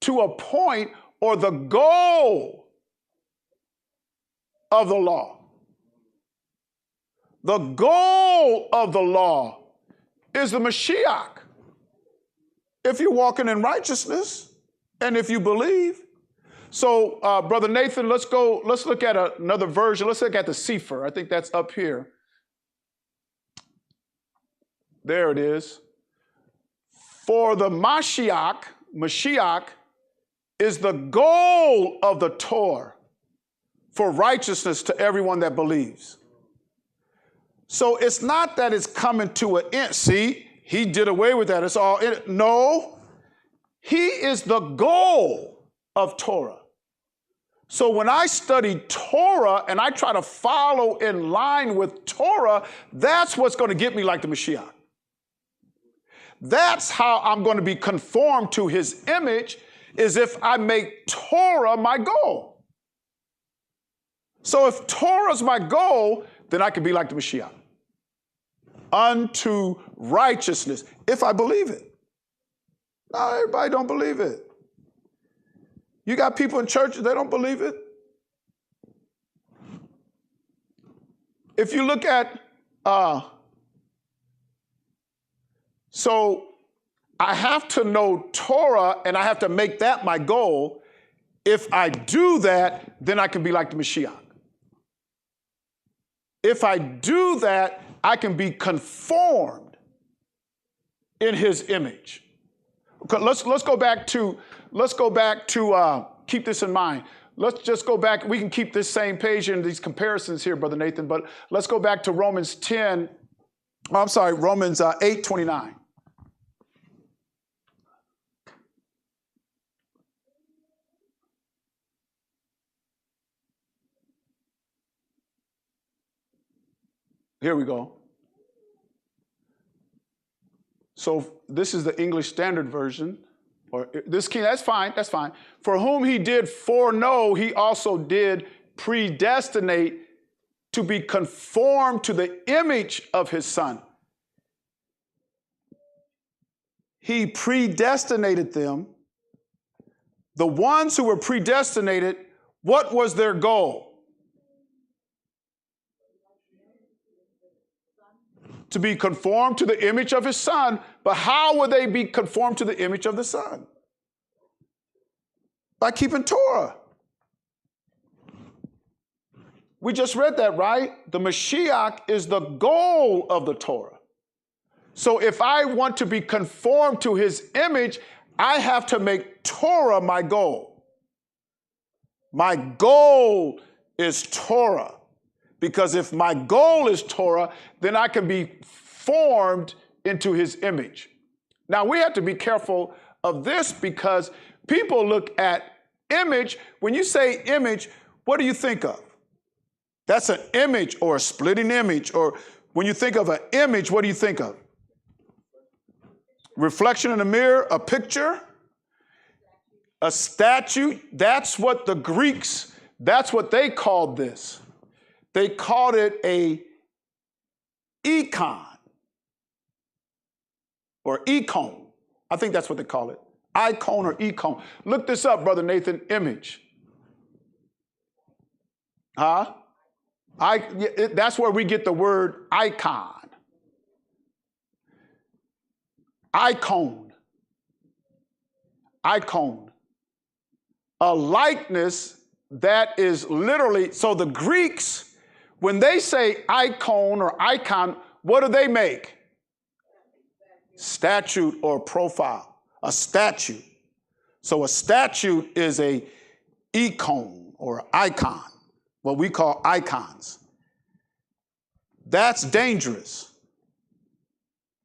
to a point or the goal of the law. The goal of the law is the Mashiach. If you're walking in righteousness and if you believe. So, Brother Nathan, let's look at another version. Let's look at the Sefer. I think that's up here. There it is. For the Mashiach is the goal of the Torah for righteousness to everyone that believes. So it's not that it's coming to an end. See, he did away with that. It's all in it. No, he is the goal of Torah. So when I study Torah and I try to follow in line with Torah, that's what's going to get me like the Mashiach. That's how I'm going to be conformed to his image, is if I make Torah my goal. So if Torah's my goal, then I can be like the Mashiach. Unto righteousness, if I believe it. No, everybody don't believe it. You got people in churches, they don't believe it. If you look at, so I have to know Torah and I have to make that my goal. If I do that, then I can be like the Mashiach. If I do that, I can be conformed in his image. Okay, let's go back to keep this in mind. Let's just go back. We can keep this same page in these comparisons here, Brother Nathan, but let's go back to Romans 8:29. Here we go. So this is the English Standard Version. Or this king, that's fine. For whom he did foreknow, he also did predestinate to be conformed to the image of his son. He predestinated them. The ones who were predestinated, what was their goal? To be conformed to the image of his son. But how would they be conformed to the image of the son? By keeping Torah. We just read that, right? The Mashiach is the goal of the Torah. So if I want to be conformed to his image, I have to make Torah my goal. My goal is Torah. Because if my goal is Torah, then I can be formed into his image. Now, we have to be careful of this because people look at image. When you say image, what do you think of? That's an image or a splitting image. Or when you think of an image, what do you think of? Reflection in a mirror, a picture, a statue. That's what the Greeks, that's what they called this. They called it a icon or icon. I think that's what they call it. Icon or icon. Look this up, Brother Nathan, image. Huh? That's where we get the word icon. Icon. Icon. A likeness that is literally, so the Greeks, when they say icon or icon, what do they make? Statue or profile. A statue. So a statue is a icon or icon, what we call icons. That's dangerous.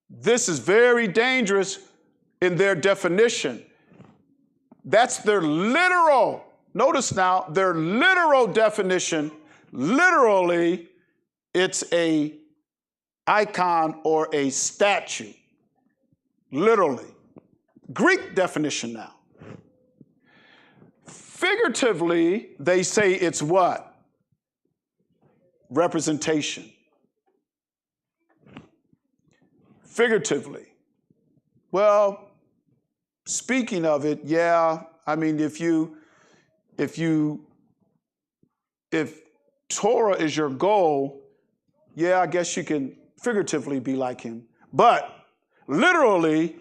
This is very dangerous in their definition. That's their literal notice now, their literal definition, literally, it's a icon or a statue. Literally. Greek definition now. Figuratively, they say it's what? Representation. Figuratively. Well, speaking of it, yeah, I mean, if Torah is your goal, yeah, I guess you can figuratively be like him. But literally,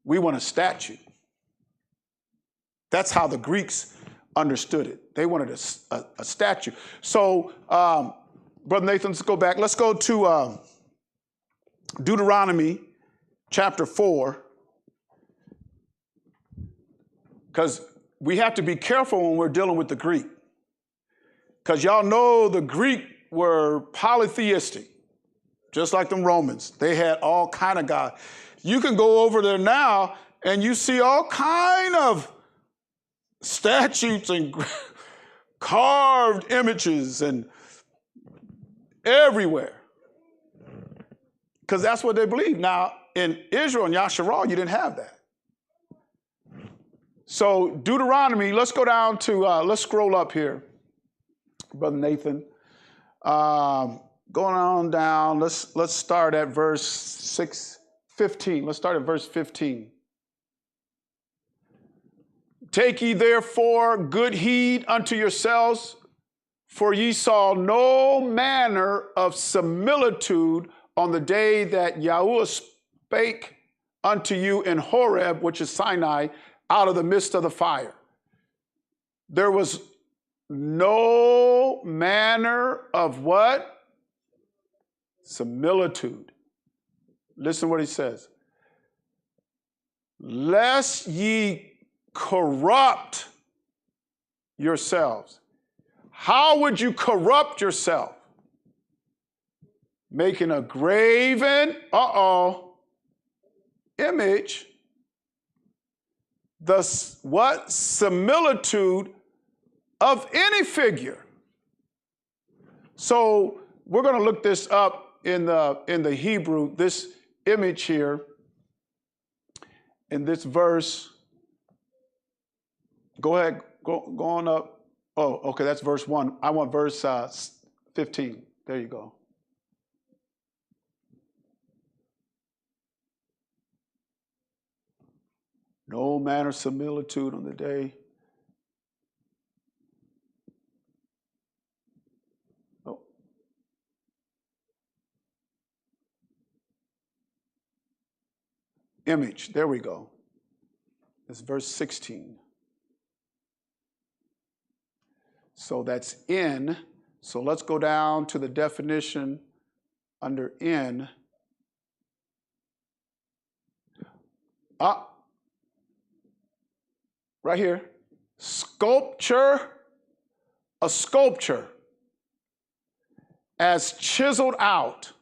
we want a statue. That's how the Greeks understood it. They wanted a statue. So, Brother Nathan, let's go back. Let's go to Deuteronomy chapter 4. Because we have to be careful when we're dealing with the Greek. Because y'all know the Greek were polytheistic, just like the Romans. They had all kind of gods. You can go over there now and you see all kind of statues and carved images and everywhere. Because that's what they believe. Now, in Israel and Yasharal, you didn't have that. So Deuteronomy, let's go down to, let's scroll up here, Brother Nathan. Going on down, let's start at verse 15. Let's start at verse 15. Take ye therefore good heed unto yourselves, for ye saw no manner of similitude on the day that Yahuwah spake unto you in Horeb, which is Sinai, out of the midst of the fire. There was no manner of what? Similitude. Listen what he says. Lest ye corrupt yourselves. How would you corrupt yourself? Making a graven, image, the what? Similitude of any figure. So we're going to look this up in the Hebrew, this image here, in this verse. Go ahead, go on up. Oh, okay, that's verse 1. I want verse 15. There you go. No manner of similitude on the day. Oh. Image, there we go. It's verse 16. So that's in. So let's go down to the definition under in. Right here. Sculpture, a sculpture as chiseled out.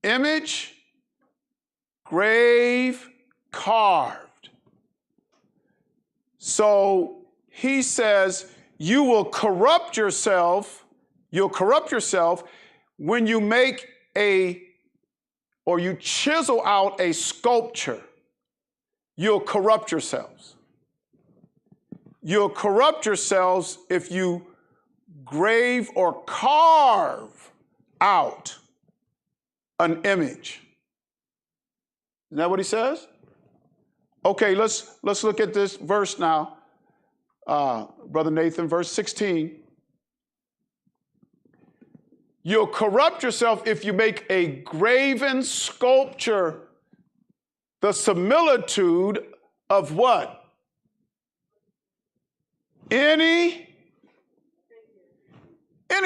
Image, grave, carved. So he says, you will corrupt yourself, when you make or you chisel out a sculpture. You'll corrupt yourselves. You'll corrupt yourselves if you grave or carve out an image. Isn't that what he says? Okay, let's look at this verse now. Brother Nathan, verse 16. You'll corrupt yourself if you make a graven sculpture, the similitude of what? Any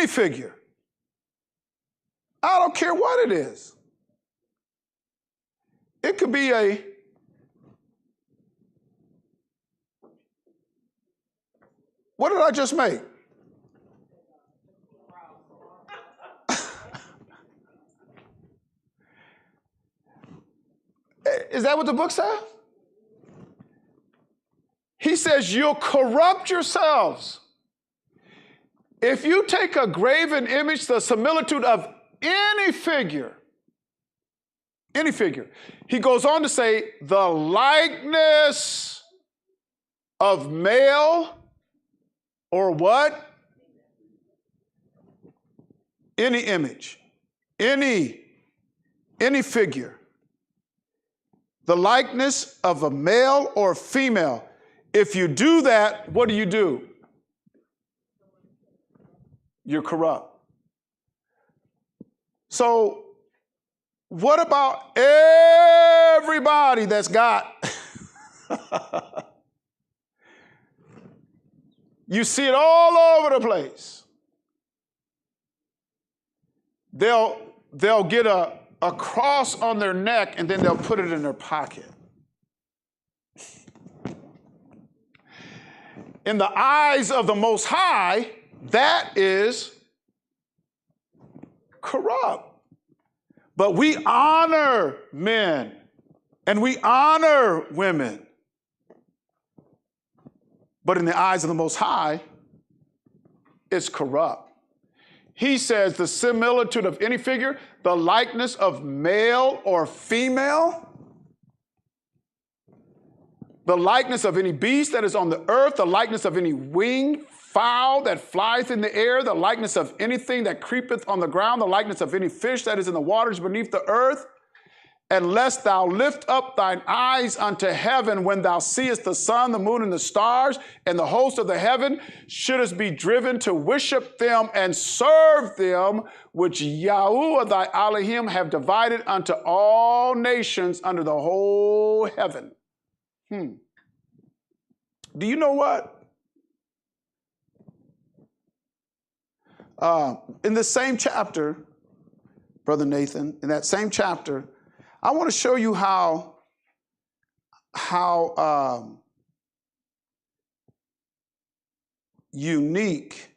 figure. I don't care what it is. It could be what did I just make? Is that what the book says? He says, you'll corrupt yourselves. If you take a graven image, the similitude of any figure, he goes on to say, the likeness of male or what? Any image, any figure. The likeness of a male or female. If you do that, what do? You're corrupt. So, what about everybody that's got? You see it all over the place. They'll get a cross on their neck and then they'll put it in their pocket. In the eyes of the Most High, that is corrupt. But we honor men and we honor women. But in the eyes of the Most High, it's corrupt. He says the similitude of any figure, the likeness of male or female, the likeness of any beast that is on the earth, the likeness of any winged fowl that flieth in the air, the likeness of anything that creepeth on the ground, the likeness of any fish that is in the waters beneath the earth. Unless thou lift up thine eyes unto heaven when thou seest the sun, the moon, and the stars, and the host of the heaven, shouldest be driven to worship them and serve them, which Yahuwah thy Elohim have divided unto all nations under the whole heaven. Do you know what? In the same chapter, Brother Nathan, in that same chapter, I want to show you how unique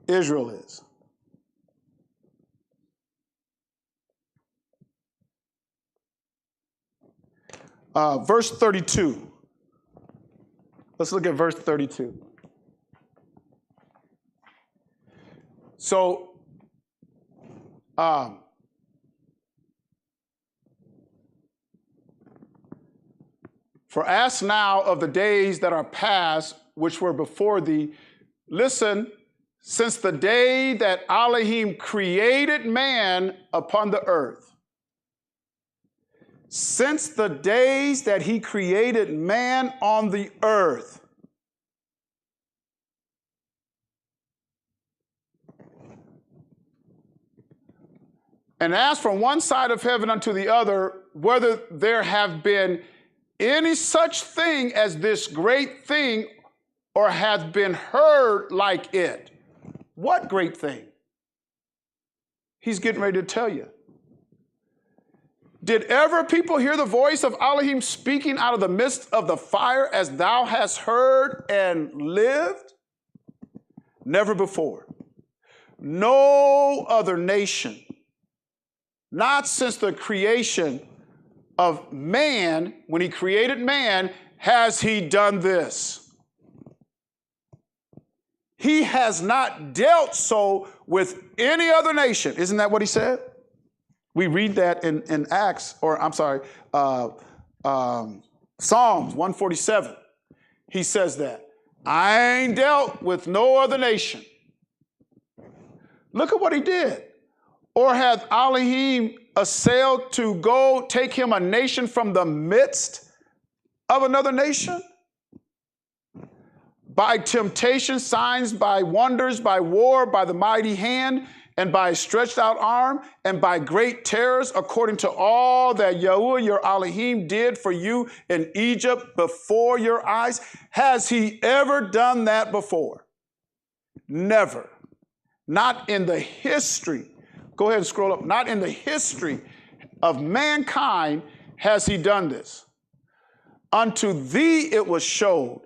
Israel is. Verse 32. Let's look at verse 32. So, for ask now of the days that are past, which were before thee. Listen, since the day that Elohim created man upon the earth. Since the days that he created man on the earth. And ask from one side of heaven unto the other, whether there have been any such thing as this great thing, or hath been heard like it. What great thing? He's getting ready to tell you. Did ever people hear the voice of Elohim speaking out of the midst of the fire as thou hast heard and lived? Never before. No other nation, not since the creation of man, when he created man, has he done this. He has not dealt so with any other nation. Isn't that what he said? We read that in Acts, or I'm sorry, Psalms 147. He says that. I ain't dealt with no other nation. Look at what he did. Or hath Elohim assailed to go take him a nation from the midst of another nation? By temptation, signs, by wonders, by war, by the mighty hand, and by stretched out arm, and by great terrors, according to all that Yahuwah your Elohim did for you in Egypt before your eyes. Has he ever done that before? Never. Not in the history. Go ahead and scroll up. Not in the history of mankind has he done this. Unto thee it was showed,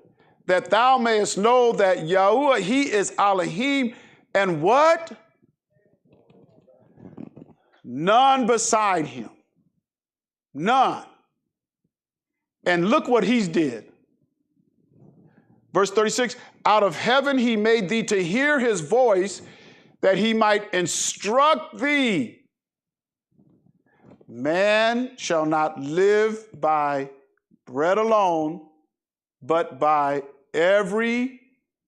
that thou mayest know that Yahuwah, he is Elohim, and what? None beside him. None. And look what he did. Verse 36, out of heaven he made thee to hear his voice, that he might instruct thee. Man shall not live by bread alone, but by every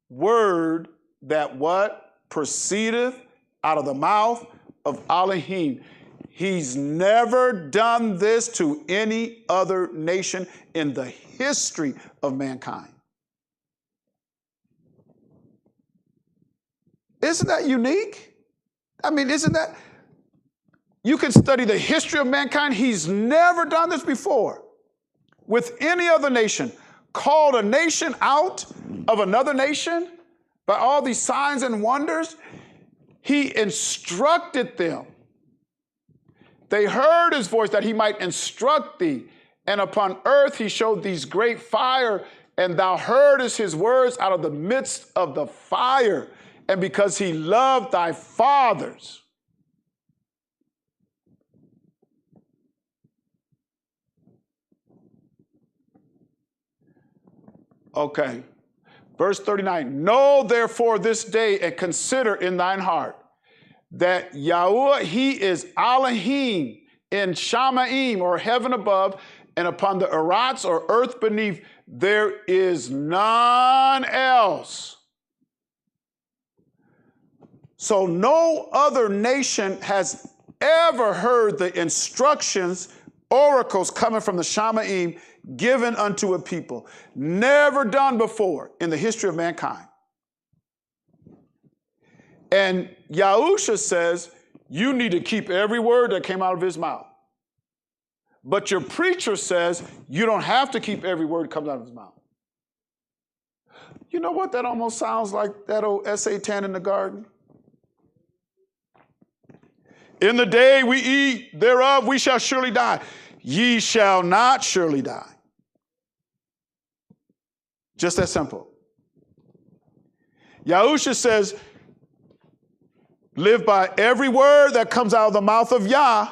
word that what? Proceedeth out of the mouth of Elohim. He's never done this to any other nation in the history of mankind. Isn't that unique? I mean, isn't that? You can study the history of mankind. He's never done this before with any other nation. Called a nation out of another nation by all these signs and wonders. He instructed them. They heard his voice that he might instruct thee. And upon earth he showed these great fire, and thou heardest his words out of the midst of the fire. And because he loved thy fathers. Okay. Verse 39. Know therefore this day and consider in thine heart that Yahuwah, he is Elohim in Shamaim, or heaven above, and upon the Arats, or earth beneath, there is none else. So no other nation has ever heard the instructions, oracles coming from the Shamaim given unto a people. Never done before in the history of mankind. And Yahusha says, you need to keep every word that came out of his mouth. But your preacher says, you don't have to keep every word that comes out of his mouth. You know what? That almost sounds like that old S.A. in the garden. In the day we eat thereof, we shall surely die. Ye shall not surely die. Just that simple. Yahusha says, live by every word that comes out of the mouth of Yah.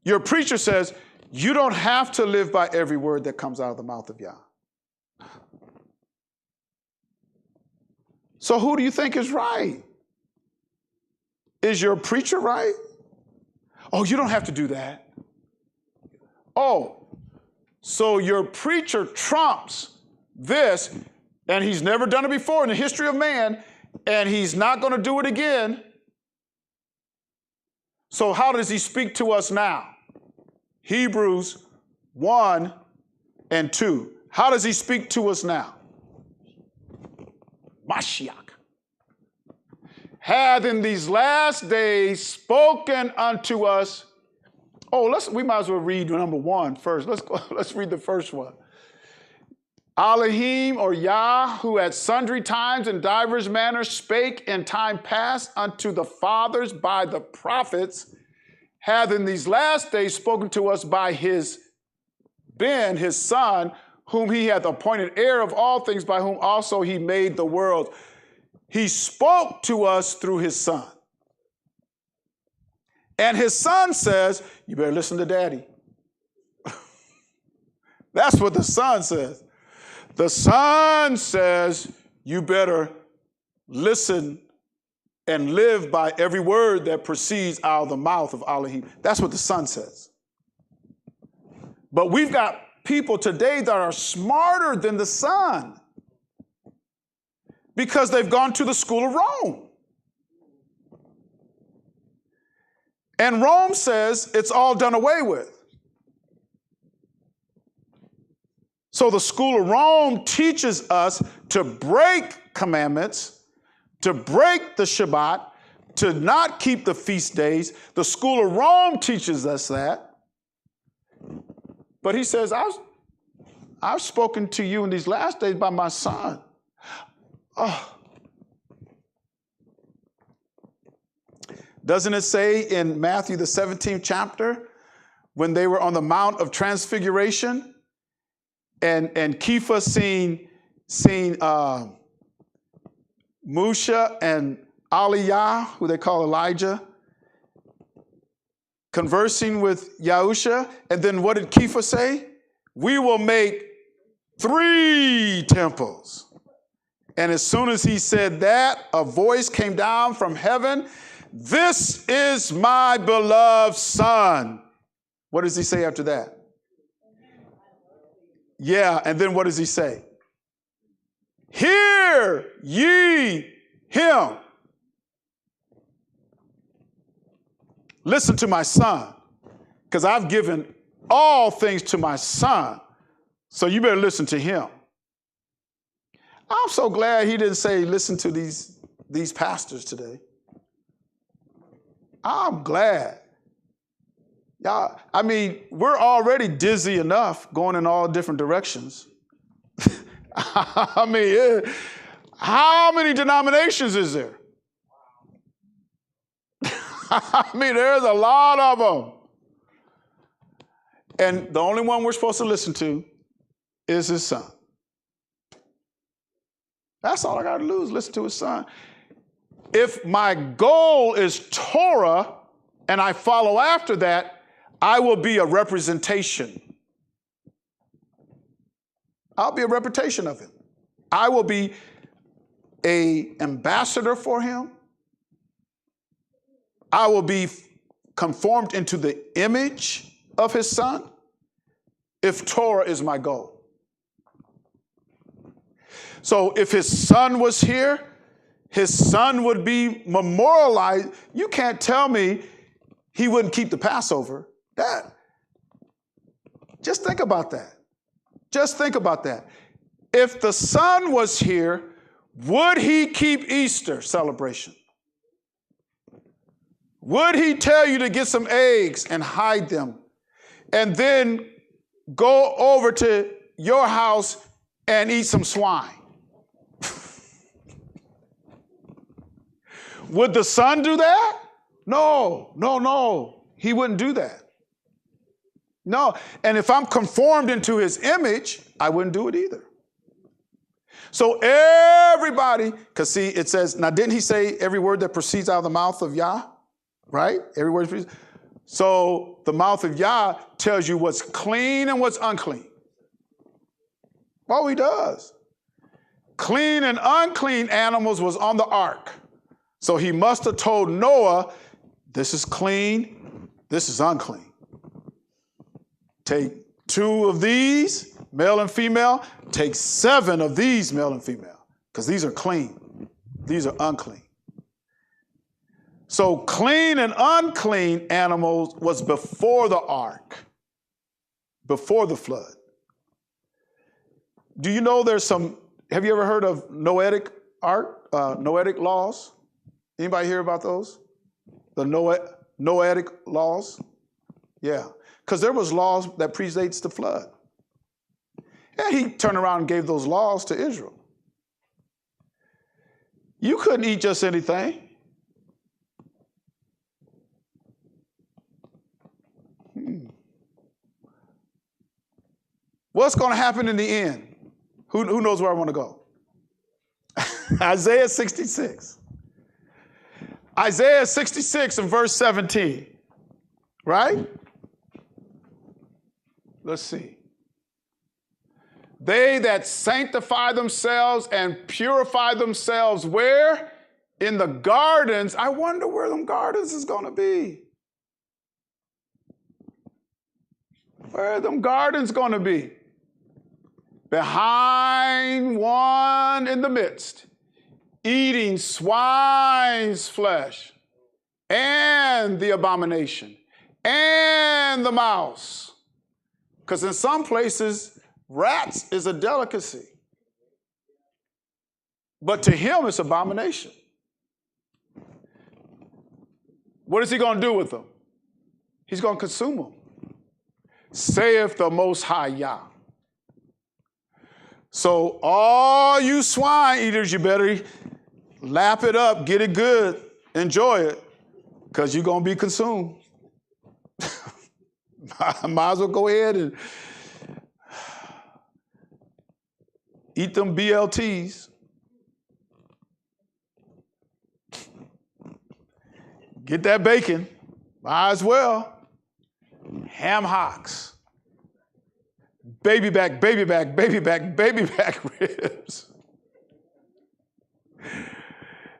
Your preacher says, you don't have to live by every word that comes out of the mouth of Yah. So who do you think is right? Is your preacher right? Oh, you don't have to do that. Oh, so your preacher trumps this, and he's never done it before in the history of man, and he's not going to do it again. So how does he speak to us now? Hebrews 1 and 2. How does he speak to us now? Mashiach hath in these last days spoken unto us. Oh, we might as well read number 1 first. Let's read the first one. Elohim, or Yah, who at sundry times and divers manners spake in time past unto the fathers by the prophets, hath in these last days spoken to us by his Ben, his son, whom he hath appointed heir of all things, by whom also he made the world. He spoke to us through his son. And his son says, you better listen to daddy. That's what the son says. The son says, you better listen and live by every word that proceeds out of the mouth of Elohim. That's what the son says. But we've got people today that are smarter than the son because they've gone to the school of Rome. And Rome says it's all done away with. So the school of Rome teaches us to break commandments, to break the Shabbat, to not keep the feast days. The school of Rome teaches us that. But he says, I've spoken to you in these last days by my son. Oh. Doesn't it say in Matthew, the 17th chapter, when they were on the Mount of Transfiguration, and Kepha seen Musha and Aliyah, who they call Elijah, conversing with Yahusha, and then what did Kepha say we will make 3 temples. And as soon as he said that, a voice came down from heaven. This is my beloved son. What does he say after that? Yeah, and then what does he say? Hear ye him. Listen to my son, because I've given all things to my son. So you better listen to him. I'm so glad he didn't say, listen to these pastors today. I'm glad. Y'all, I mean, we're already dizzy enough going in all different directions. I mean, how many denominations is there? I mean, there's a lot of them. And the only one we're supposed to listen to is his son. That's all I got to lose, listen to his son. If my goal is Torah and I follow after that, I will be a representation. I'll be a reputation of him. I will be an ambassador for him. I will be conformed into the image of his son if Torah is my goal. So if his son was here, his son would be memorialized. You can't tell me he wouldn't keep the Passover. Just think about that. Just think about that. If the son was here, would he keep Easter celebration? Would he tell you to get some eggs and hide them and then go over to your house and eat some swine? Would the son do that? No. He wouldn't do that. No. And if I'm conformed into his image, I wouldn't do it either. So everybody, because see, it says, now didn't he say every word that proceeds out of the mouth of Yah? Right? Every word proceeds. So the mouth of Yah tells you what's clean and what's unclean. Oh, he does. Clean and unclean animals was on the ark. So he must have told Noah, this is clean, this is unclean. Take 2 of these, male and female. Take 7 of these, male and female, because these are clean. These are unclean. So clean and unclean animals was before the ark, before the flood. Do you know there's some, have you ever heard of Noetic laws? Anybody hear about those? The Noetic laws? Yeah, because there was laws that predates the flood. And he turned around and gave those laws to Israel. You couldn't eat just anything. What's going to happen in the end? Who knows where I want to go? Isaiah 66. Isaiah 66 and verse 17. Right? Let's see. They that sanctify themselves and purify themselves where? In the gardens. I wonder where them gardens is going to be. Where are them gardens going to be? Behind one in the midst, eating swine's flesh, and the abomination, and the mouse. Because in some places, rats is a delicacy. But to him, it's abomination. What is he going to do with them? He's going to consume them. Saith the Most High Yah. So all you swine eaters, you better lap it up, get it good, enjoy it, because you're going to be consumed. Might as well go ahead and eat them BLTs. Get that bacon. Might as well. Ham hocks. baby back, baby back, baby back, baby back ribs.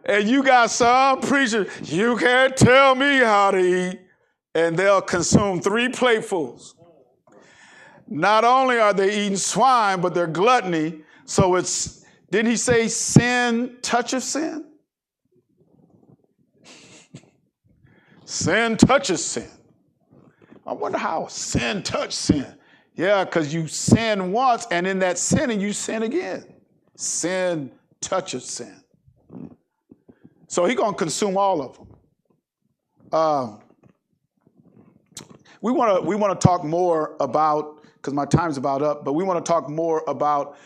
And you got some preachers, you can't tell me how to eat. And they'll consume 3 platefuls. Not only are they eating swine, but they're gluttony. So it's, didn't he say sin toucheth sin? Sin touches sin. I wonder how sin touched sin. Yeah, because you sin once, and in that sinning, you sin again. Sin touches sin. So he's going to consume all of them. We want to talk more about, because my time's about up, but we want to talk more about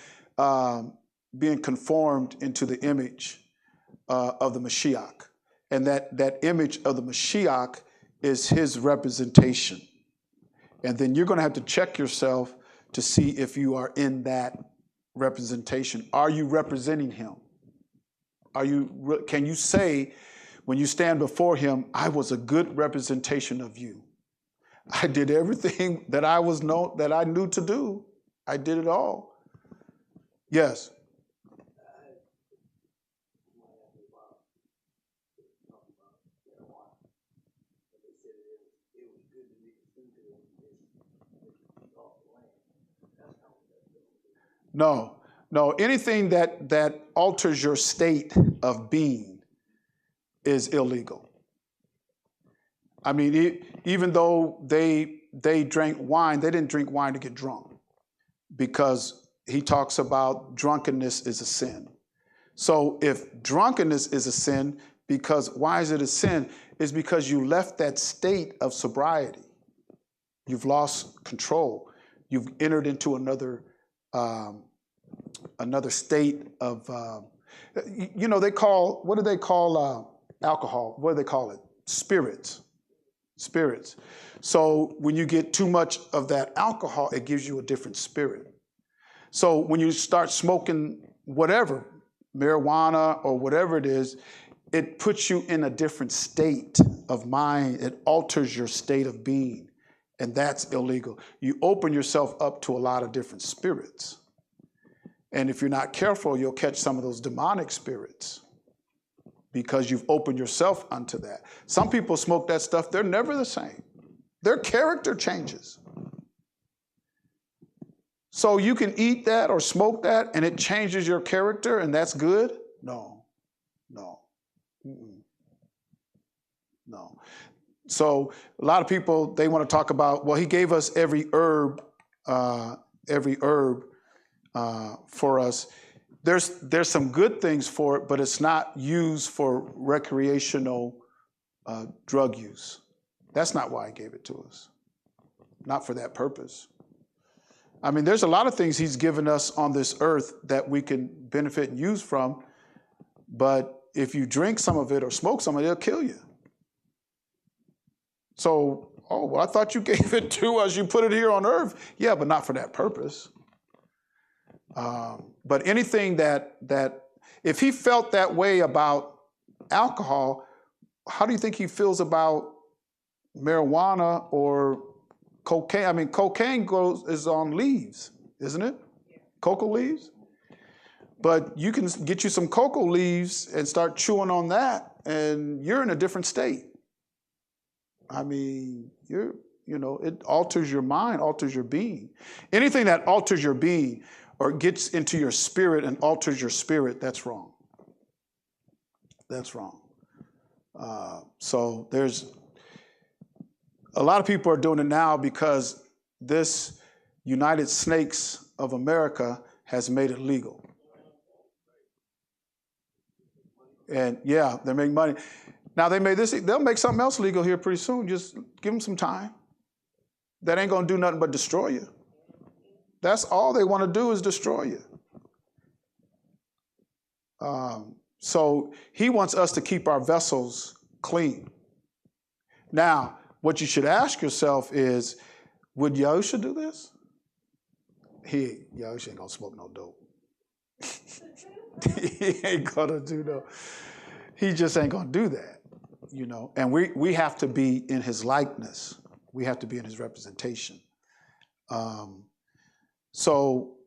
being conformed into the image of the Mashiach. And that image of the Mashiach is his representation. And then you're going to have to check yourself to see if you are in that representation. Are you representing him? Can you say when you stand before him, I was a good representation of you? I did everything that I knew to do. I did it all. Yes. No. Anything that alters your state of being is illegal. I mean, even though they drank wine, they didn't drink wine to get drunk, because he talks about drunkenness is a sin. So if drunkenness is a sin, because why is it a sin? It's because you left that state of sobriety. You've lost control. You've entered into another state of, what do they call alcohol? What do they call it? Spirits. So when you get too much of that alcohol, it gives you a different spirit. So when you start smoking whatever, marijuana or whatever it is, it puts you in a different state of mind. It alters your state of being. And that's illegal. You open yourself up to a lot of different spirits. And if you're not careful, you'll catch some of those demonic spirits because you've opened yourself unto that. Some people smoke that stuff, they're never the same. Their character changes. So you can eat that or smoke that and it changes your character and that's good? No. So a lot of people, they want to talk about, well, he gave us every herb for us. There's some good things for it, but it's not used for recreational drug use. That's not why he gave it to us. Not for that purpose. I mean, there's a lot of things he's given us on this earth that we can benefit and use from, but if you drink some of it or smoke some of it, it'll kill you. So, I thought you gave it to us. You put it here on earth. Yeah, but not for that purpose. But anything that if he felt that way about alcohol, how do you think he feels about marijuana or cocaine? I mean, cocaine is on leaves, isn't it? Yeah. Cocoa leaves. But you can get you some cocoa leaves and start chewing on that, and you're in a different state. I mean, it alters your mind, alters your being. Anything that alters your being or gets into your spirit and alters your spirit, that's wrong. That's wrong. So there's a lot of people are doing it now because this United Snakes of America has made it legal. And yeah, they're making money. Now they'll make something else legal here pretty soon. Just give them some time. That ain't gonna do nothing but destroy you. That's all they want to do is destroy you. So he wants us to keep our vessels clean. Now, what you should ask yourself is, would Yahusha do this? Yahusha ain't gonna smoke no dope. He ain't gonna do no. He just ain't gonna do that. And we have to be in his likeness. We have to be in his representation. So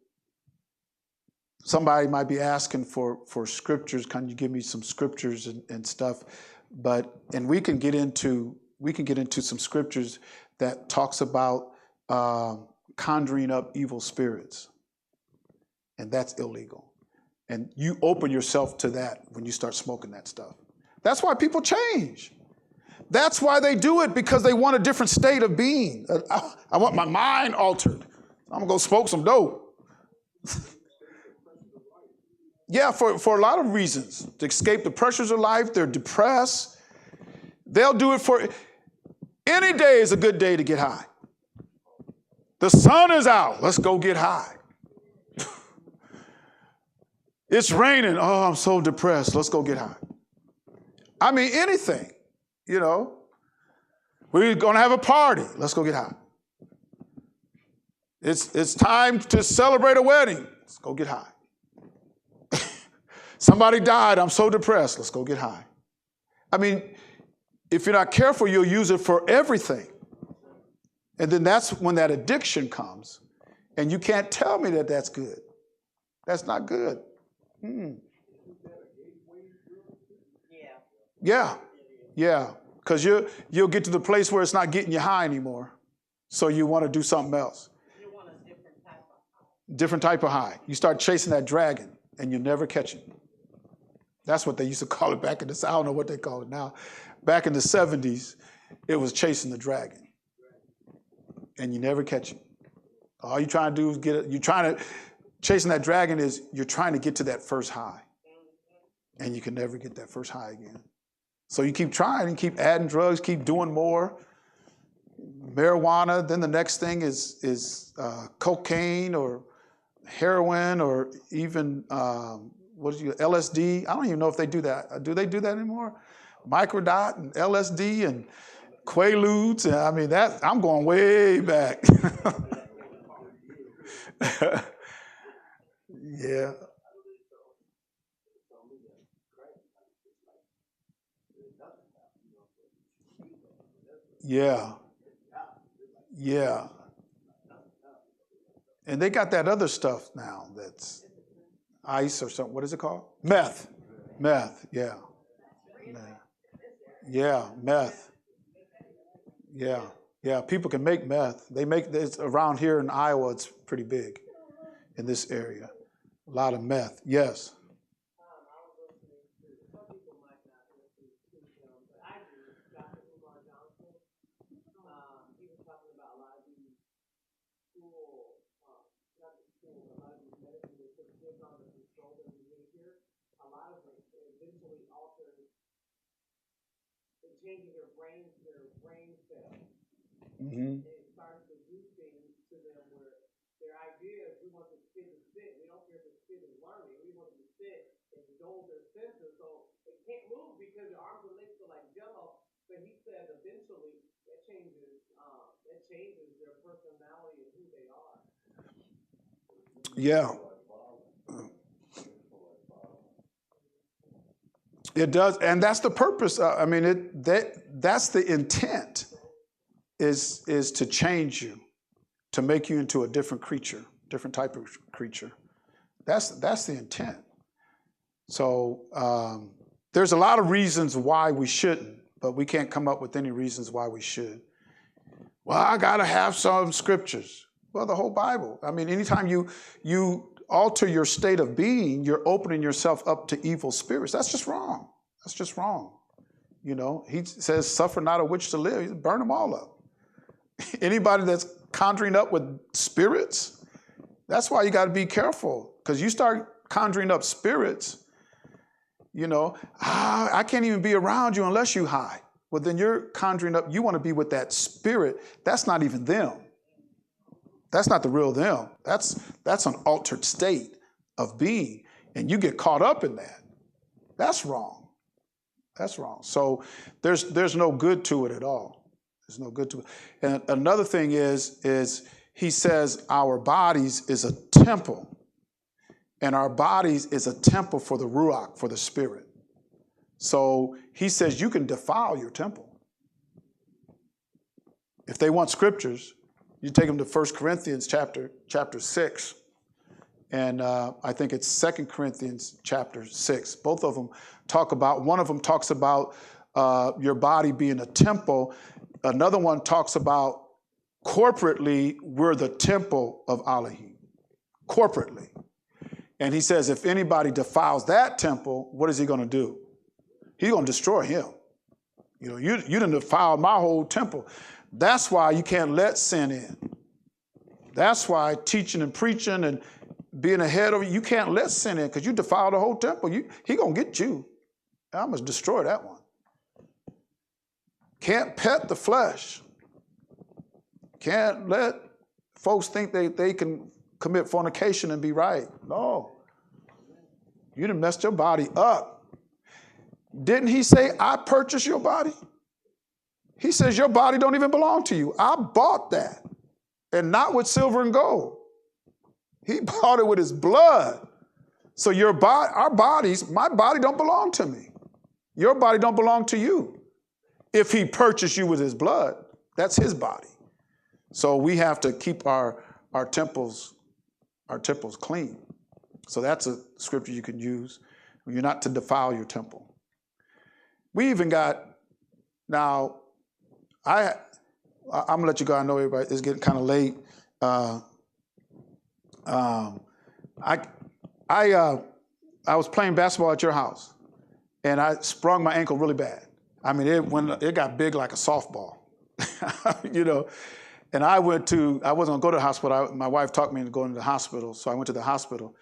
somebody might be asking for scriptures. Can you give me some scriptures and stuff? And we can get into some scriptures that talks about conjuring up evil spirits, and that's illegal. And you open yourself to that when you start smoking that stuff. That's why people change. That's why they do it, because they want a different state of being. I want my mind altered. I'm gonna go smoke some dope. Yeah, for a lot of reasons. To escape the pressures of life, they're depressed. They'll do it for any day is a good day to get high. The sun is out. Let's go get high. It's raining. Oh, I'm so depressed. Let's go get high. I mean, anything, you know. We're going to have a party. Let's go get high. It's time to celebrate a wedding. Let's go get high. Somebody died. I'm so depressed. Let's go get high. I mean, if you're not careful, you'll use it for everything. And then that's when that addiction comes. And you can't tell me that that's good. That's not good. Yeah. Because you'll get to the place where it's not getting you high anymore. So you want to do something else. You want a different type of high. Different type of high. You start chasing that dragon, and you never catch it. That's what they used to call it back in the, I don't know what they call it now. Back in the 70s, it was chasing the dragon. And you never catch it. All you're trying to do is get it. Chasing that dragon is you're trying to get to that first high. And you can never get that first high again. So you keep trying and keep adding drugs, keep doing more. Marijuana, then the next thing is cocaine or heroin or even LSD. I don't even know if they do that. Do they do that anymore? Microdot and LSD and Quaaludes. I mean, I'm going way back. Yeah. Yeah. And they got that other stuff now that's ice or something. What is it called? Meth. Yeah. Yeah, meth. Yeah. People can make meth. They make this around here in Iowa. It's pretty big in this area. A lot of meth. Yes. Changing their brain cells. Mm-hmm. And it starts to do things to them where their idea is we want them to sit and sit. We don't care if it's sit and learning. We want them to sit and dull their senses so they can't move because their arms and legs are like jello. But he said eventually that changes their personality and who they are. Yeah. It does, and that's the purpose. I mean, that's the intent, is to change you, to make you into a different creature, different type of creature. That's the intent. So there's a lot of reasons why we shouldn't, but we can't come up with any reasons why we should. Well, I got to have some scriptures. Well, the whole Bible. I mean, anytime you alter your state of being, you're opening yourself up to evil spirits. That's just wrong. You know, he says, suffer not a witch to live. He says, burn them all up. Anybody that's conjuring up with spirits, that's why you got to be careful. Because you start conjuring up spirits, you know, I can't even be around you unless you high. Well, then you're conjuring up, you want to be with that spirit. That's not even them. That's not the real them. That's an altered state of being, and you get caught up in that. That's wrong. So there's no good to it at all. There's no good to it. And another thing is he says our bodies is a temple, and our bodies is a temple for the Ruach, for the spirit. So he says you can defile your temple. If they want scriptures, You take them to 1 Corinthians chapter 6, and I think it's 2 Corinthians chapter 6. Both of them one of them talks about your body being a temple. Another one talks about corporately, we're the temple of Elohim, corporately. And he says, if anybody defiles that temple, what is he going to do? He's going to destroy him. You done defiled my whole temple. That's why you can't let sin in. That's why teaching and preaching and being ahead of you can't let sin in because you defiled the whole temple. He going to get you. I must destroy that one. Can't pet the flesh. Can't let folks think they can commit fornication and be right. No. You done messed your body up. Didn't he say, I purchased your body? He says, your body don't even belong to you. I bought that. And not with silver and gold. He bought it with his blood. So our bodies, my body don't belong to me. Your body don't belong to you. If he purchased you with his blood, that's his body. So we have to keep our temples clean. So that's a scripture you can use. You're not to defile your temple. We even got, now, I'm going to let you go. I know everybody is getting kind of late. I was playing basketball at your house, and I sprung my ankle really bad. I mean, it got big like a softball, And I wasn't going to go to the hospital. My wife talked me into going to the hospital, so I went to the hospital.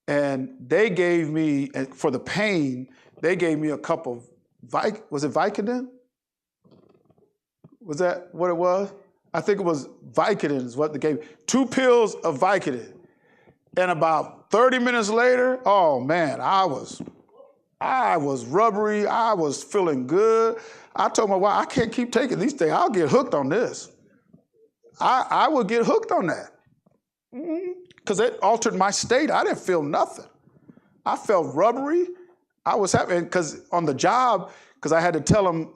And they gave me, for the pain, they gave me a cup of, was it Vicodin? Was that what it was? I think it was Vicodin is what they gave me. 2 pills of Vicodin. And about 30 minutes later, oh man, I was rubbery. I was feeling good. I told my wife, I can't keep taking these things. I'll get hooked on this. I would get hooked on that. Because it altered my state. I didn't feel nothing. I felt rubbery. I was happy because on the job, because I had to tell them,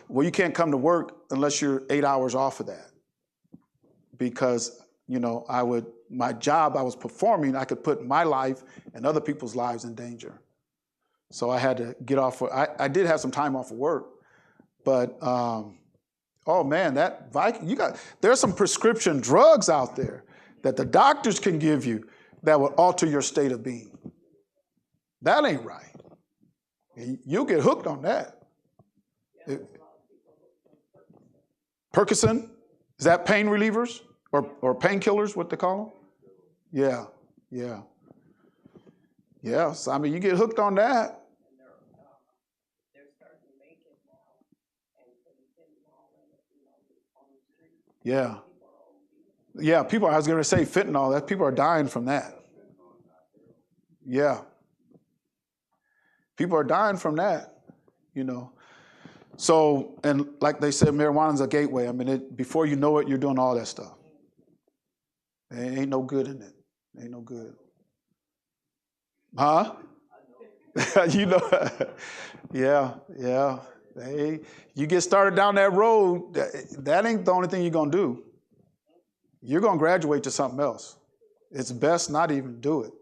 well, you can't come to work unless you're 8 hours off of that. Because, my job I was performing, I could put my life and other people's lives in danger. So I had to get off. I did have some time off of work, but oh man, that there's some prescription drugs out there that the doctors can give you that will alter your state of being. That ain't right. You'll get hooked on that. Percocet, is that pain relievers or painkillers? What they call them? Yeah. So I mean, you get hooked on that. They're starting to make it now, and fentanyl on the street. Yeah, people, I was going to say fentanyl, that people are dying from that. Yeah. People are dying from that, So, and like they said, marijuana's a gateway. I mean, before you know it, you're doing all that stuff. There ain't no good in it. Ain't no good. Huh? Yeah. Hey, you get started down that road, that ain't the only thing you're going to do. You're going to graduate to something else. It's best not even do it.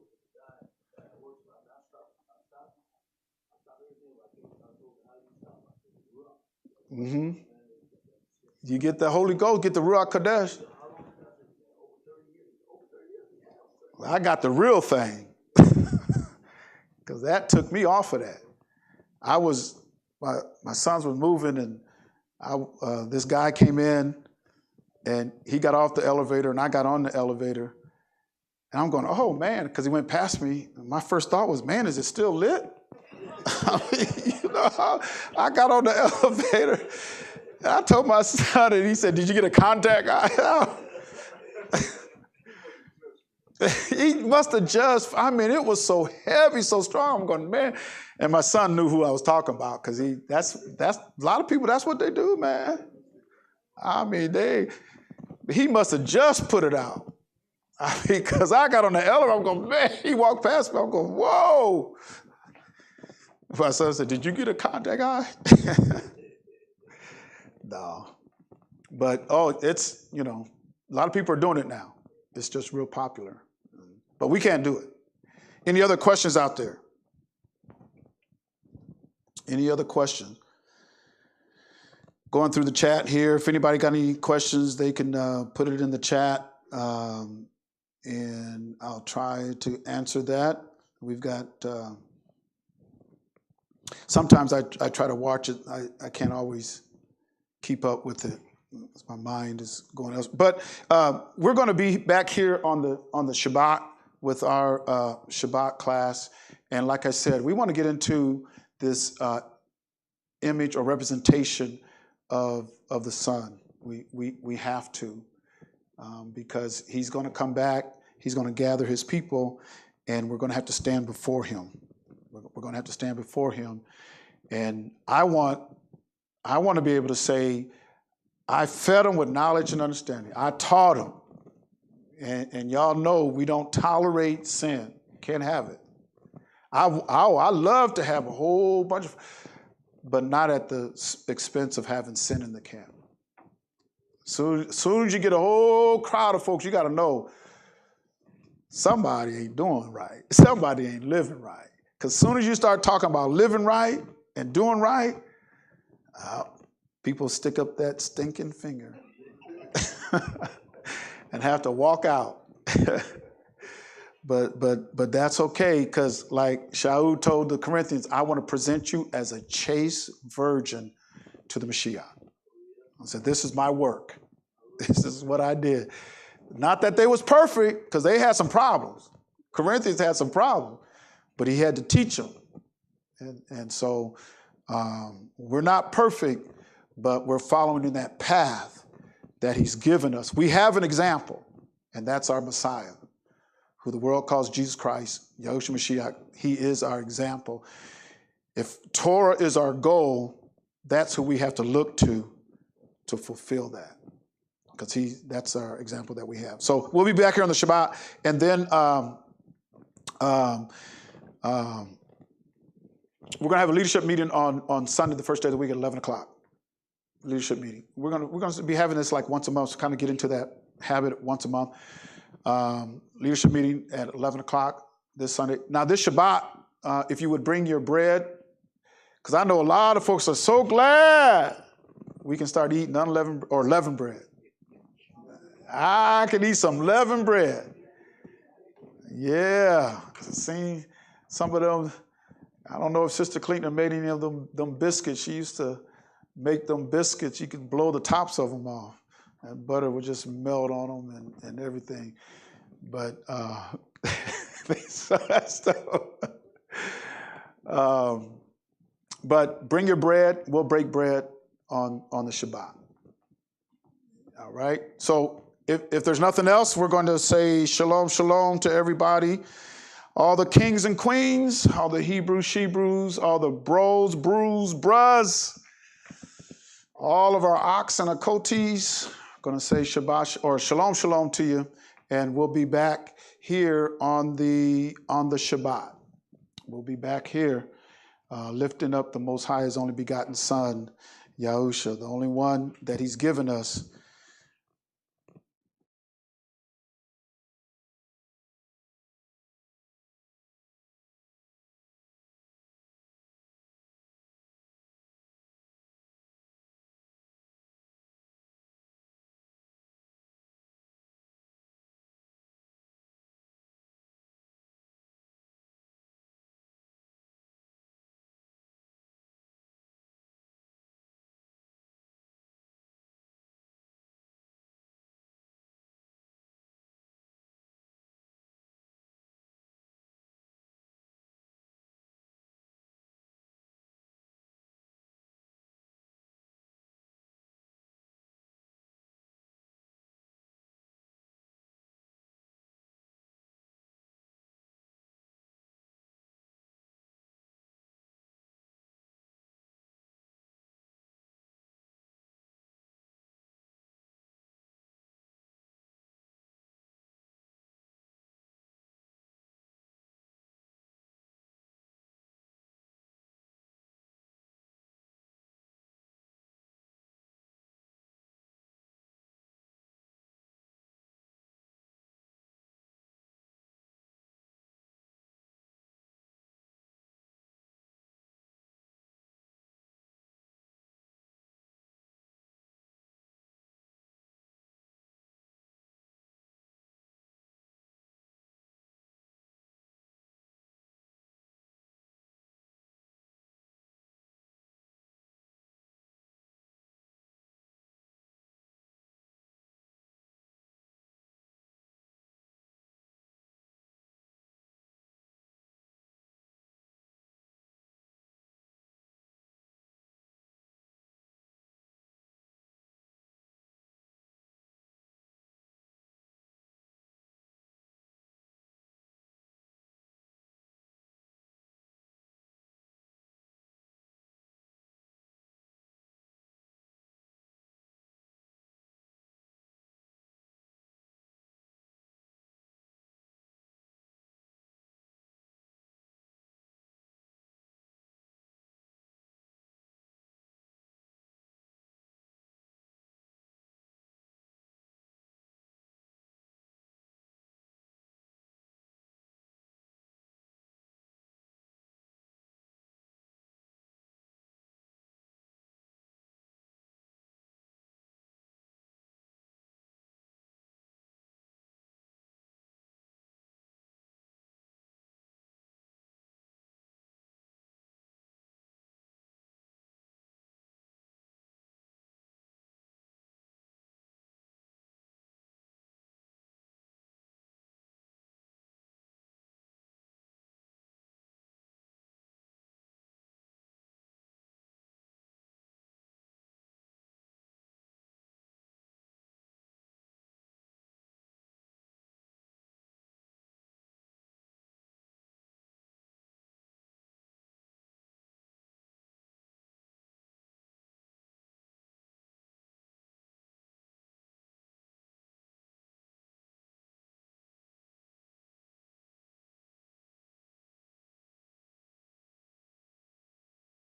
You get the Holy Ghost, get the Ruach Kodesh. I got the real thing. Because that took me off of that. My sons was moving, and this guy came in, and he got off the elevator, and I got on the elevator. And I'm going, oh, man, because he went past me. My first thought was, man, is it still lit? I got on the elevator. And I told my son, and he said, did you get a contact eye? He must have just, it was so heavy, so strong. I'm going, man. And my son knew who I was talking about because that's a lot of people, that's what they do, man. He must have just put it out. Because I got on the elevator, I'm going, man, he walked past me. I'm going, whoa. My son said, did you get a contact eye? No. But, it's, A lot of people are doing it now. It's just real popular. But we can't do it. Any other questions out there? Any other questions? Going through the chat here. If anybody got any questions, they can put it in the chat, and I'll try to answer that. We've got. Sometimes I try to watch it. I can't always keep up with it. My mind is going else. But we're going to be back here on the Shabbat with our Shabbat class, and like I said, we want to get into this image or representation of the Son. We have to, because he's going to come back. He's going to gather his people, and we're going to have to stand before him. We're going to have to stand before him, and I want to be able to say, I fed them with knowledge and understanding. I taught them, and y'all know we don't tolerate sin. Can't have it. I love to have a whole bunch of, but not at the expense of having sin in the camp. Soon as you get a whole crowd of folks, you got to know somebody ain't doing right. Somebody ain't living right. Because soon as you start talking about living right and doing right, people stick up that stinking finger and have to walk out. But that's okay, because like Shaul told the Corinthians, I want to present you as a chaste virgin to the Mashiach. I said, this is my work. This is what I did. Not that they was perfect, because they had some problems. Corinthians had some problems, but he had to teach them. And so we're not perfect, but we're following in that path that he's given us. We have an example, and that's our Messiah, who the world calls Jesus Christ, Yahushua Mashiach. He is our example. If Torah is our goal, that's who we have to look to fulfill that, because that's our example that we have. So we'll be back here on the Shabbat, and then we're going to have a leadership meeting on Sunday, the first day of the week at 11 o'clock. Leadership meeting. We're going to be having this like once a month, so kind of get into that habit once a month. Leadership meeting at 11 o'clock this Sunday. Now, this Shabbat, if you would bring your bread, because I know a lot of folks are so glad we can start eating leavened bread. I can eat some leavened bread. Yeah. See, some of them, I don't know if Sister Clinton made any of them biscuits. She used to make them biscuits. You could blow the tops of them off, and butter would just melt on them and everything. But but bring your bread. We'll break bread on the Shabbat. All right. So if there's nothing else, we're going to say shalom, shalom to everybody. All the kings and queens, all the Hebrews, Shebrews, all the bros, brews, brus, all of our ox and akotis, going to say Shabbat or shalom, shalom to you. And we'll be back here on the Shabbat. We'll be back here lifting up the Most High's only begotten Son, Yahusha, the only one that he's given us